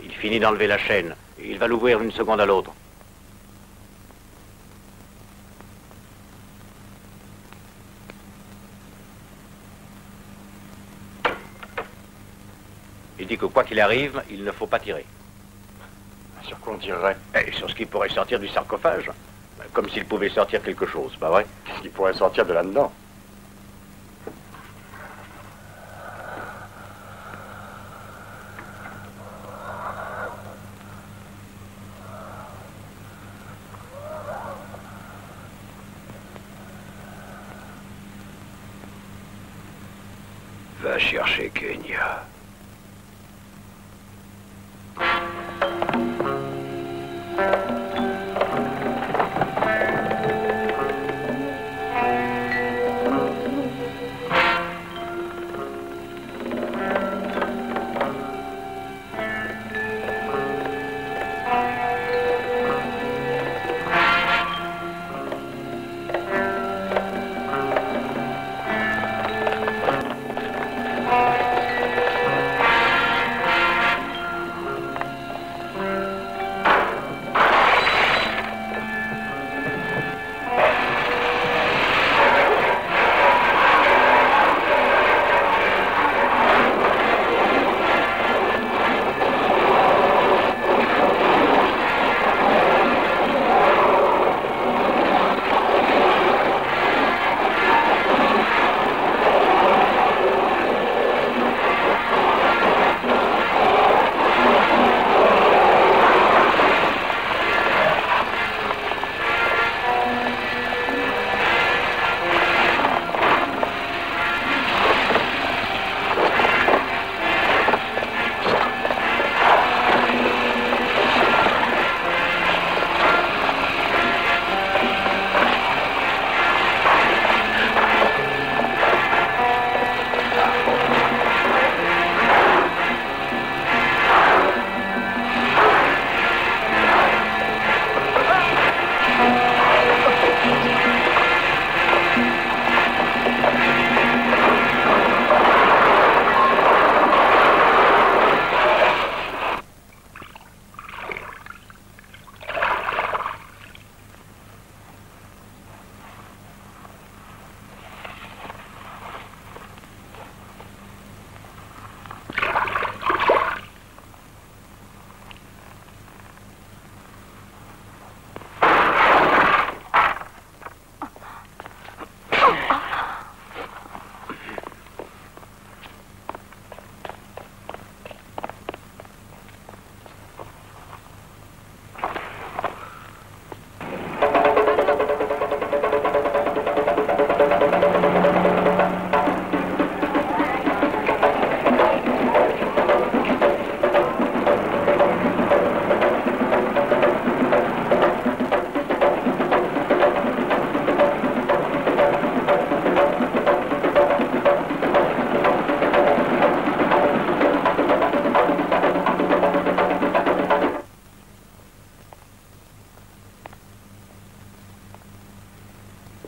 Il finit d'enlever la chaîne. Il va l'ouvrir d'une seconde à l'autre. Il dit que quoi qu'il arrive, il ne faut pas tirer. Sur quoi on tirerait? Et sur ce qui pourrait sortir du sarcophage. Comme s'il pouvait sortir quelque chose, pas vrai? Qu'est-ce qui pourrait sortir de là-dedans? Va chercher Kenya.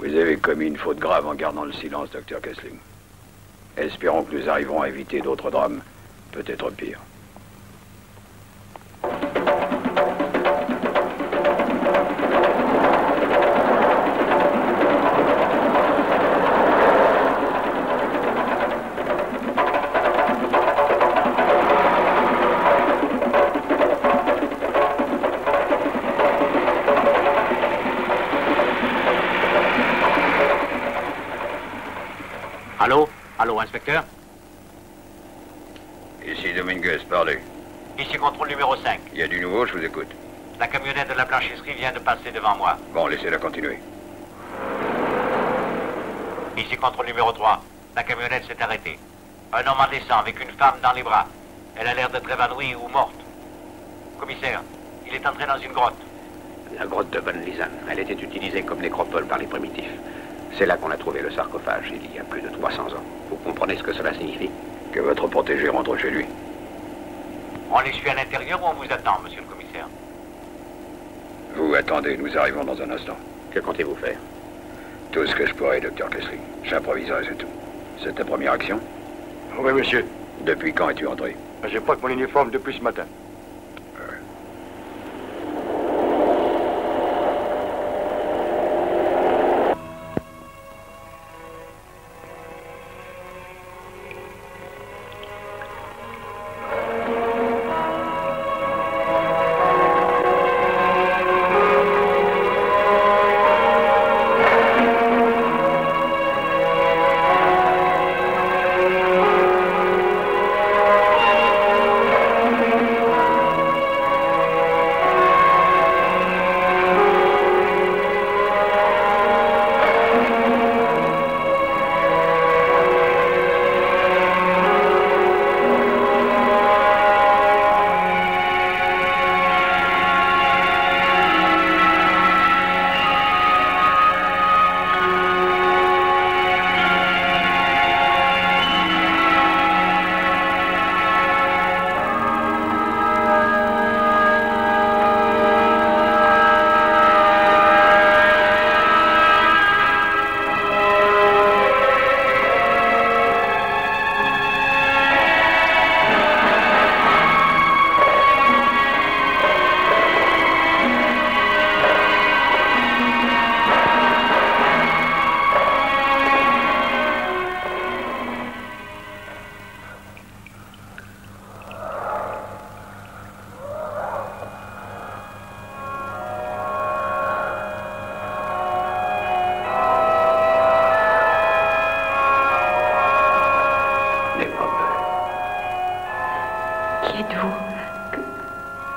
Vous avez commis une faute grave en gardant le silence, Dr. Kessling. Espérons que nous arriverons à éviter d'autres drames, peut-être pires. Allô? Allô, inspecteur? Ici Dominguez, parlez. Ici contrôle numéro 5. Il y a du nouveau, je vous écoute. La camionnette de la blanchisserie vient de passer devant moi. Bon, laissez-la continuer. Ici contrôle numéro 3. La camionnette s'est arrêtée. Un homme en descend avec une femme dans les bras. Elle a l'air d'être évanouie ou morte. Commissaire, il est entré dans une grotte. La grotte de Van Lisan. Elle était utilisée comme nécropole par les primitifs. C'est là qu'on a trouvé le sarcophage, il y a plus de 300 ans. Vous comprenez ce que cela signifie? Que votre protégé rentre chez lui. On les suit à l'intérieur ou on vous attend, monsieur le commissaire? Vous attendez, nous arrivons dans un instant. Que comptez-vous faire? Tout ce que je pourrai, Dr. Kessling. J'improviserai, c'est tout. C'est ta première action? Oui, monsieur. Depuis quand es-tu entré? Je porte mon uniforme depuis ce matin.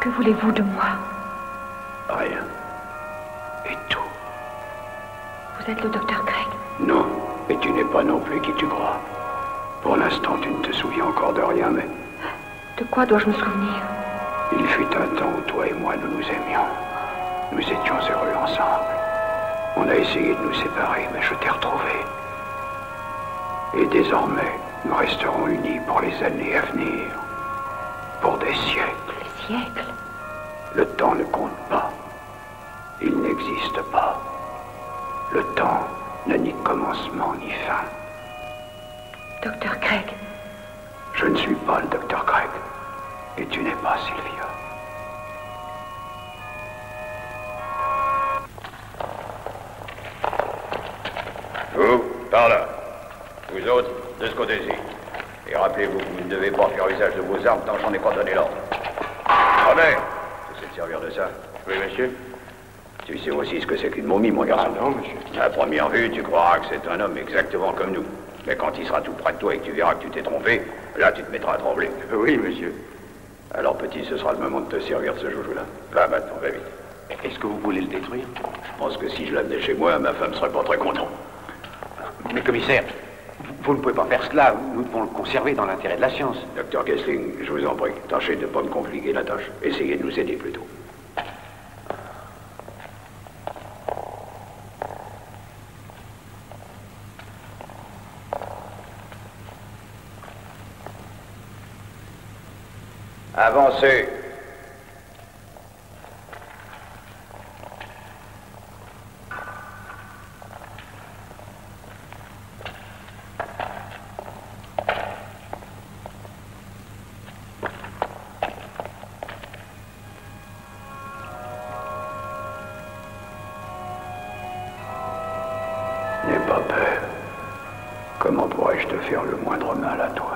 Que voulez-vous de moi? Rien. Et tout. Vous êtes le docteur Craig? Non, et tu n'es pas non plus qui tu crois. Pour l'instant, tu ne te souviens encore de rien, mais... De quoi dois-je me souvenir? Il fut un temps où toi et moi, nous nous aimions. Nous étions heureux ensemble. On a essayé de nous séparer, mais je t'ai retrouvé. Et désormais, nous resterons unis pour les années à venir. Pour des siècles. Des siècles? Le temps ne compte pas. Il n'existe pas. Le temps n'a ni commencement ni fin. Docteur Craig. Je ne suis pas le docteur Craig. Et tu n'es pas Sylvia. Vous, par là. Vous autres, de ce côté-ci. Et rappelez-vous que vous ne devez pas faire usage de vos armes tant que j'en ai pas donné l'ordre. Robert, tu sais te servir de ça? Oui, monsieur. Tu sais aussi ce que c'est qu'une momie, mon garçon? Ah non, monsieur. À première vue, tu croiras que c'est un homme exactement comme nous. Mais quand il sera tout près de toi et que tu verras que tu t'es trompé, là, tu te mettras à trembler. Oui, monsieur. Alors, petit, ce sera le moment de te servir de ce joujou-là. Va maintenant, va vite. Est-ce que vous voulez le détruire? Je pense que si je l'amenais chez moi, ma femme serait pas très contente. Mais commissaire, vous ne pouvez pas faire cela. Nous devons le conserver dans l'intérêt de la science. Docteur Kessling, je vous en prie, tâchez de ne pas me compliquer la tâche. Essayez de nous aider plutôt. Avancez. N'aie pas peur. Comment pourrais-je te faire le moindre mal à toi?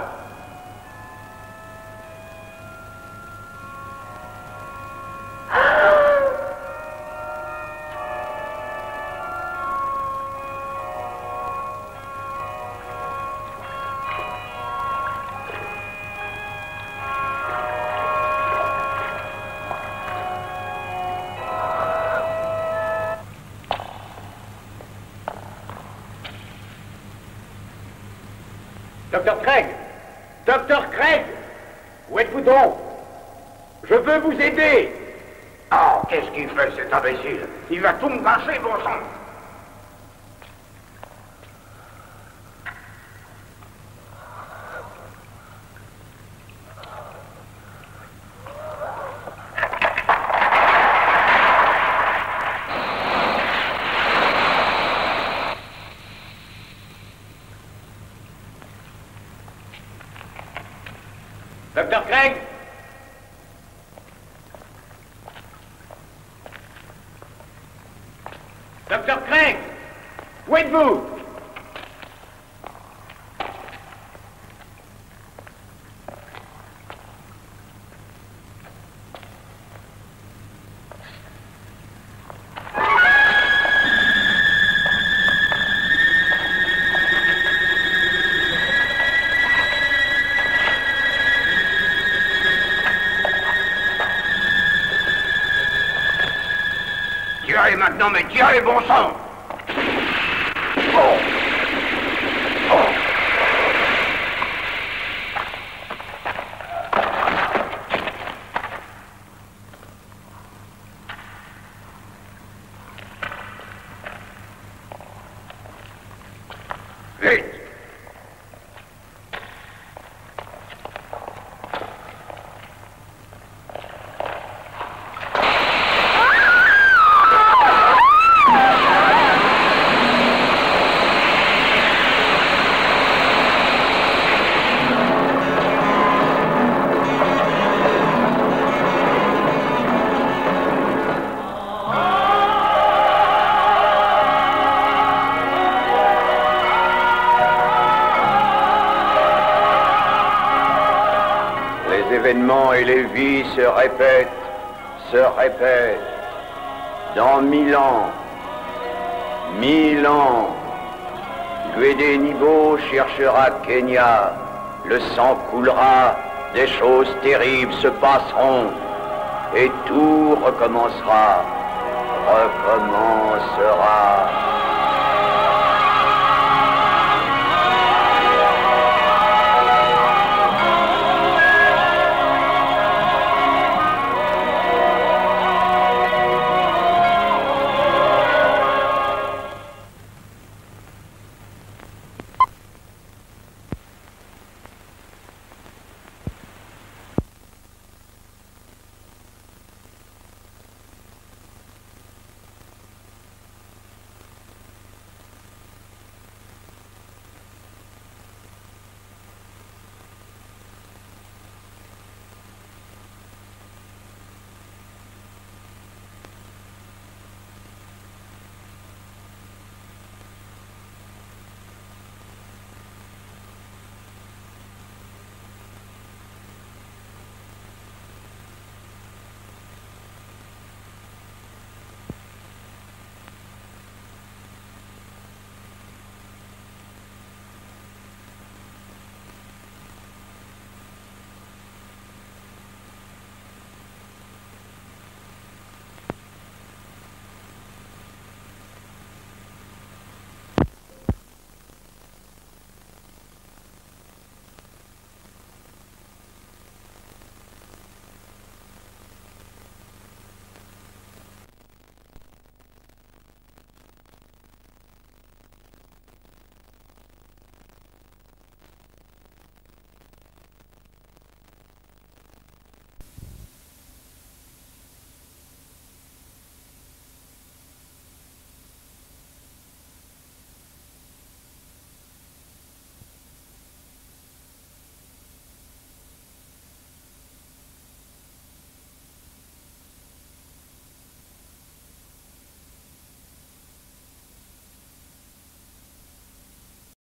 Docteur Craig! Docteur Craig! Où êtes-vous donc? Je veux vous aider! Oh, qu'est-ce qu'il fait, cet imbécile? Il va tout me gâcher, bon sang! Docteur Craig! Docteur Craig! Où êtes-vous? Tirez maintenant, mais tirez, bon sang! Vite! Les événements et les vies se répètent. Dans 1000 ans, 1000 ans, Gwede Nibo cherchera Kenya. Le sang coulera, des choses terribles se passeront, et tout recommencera.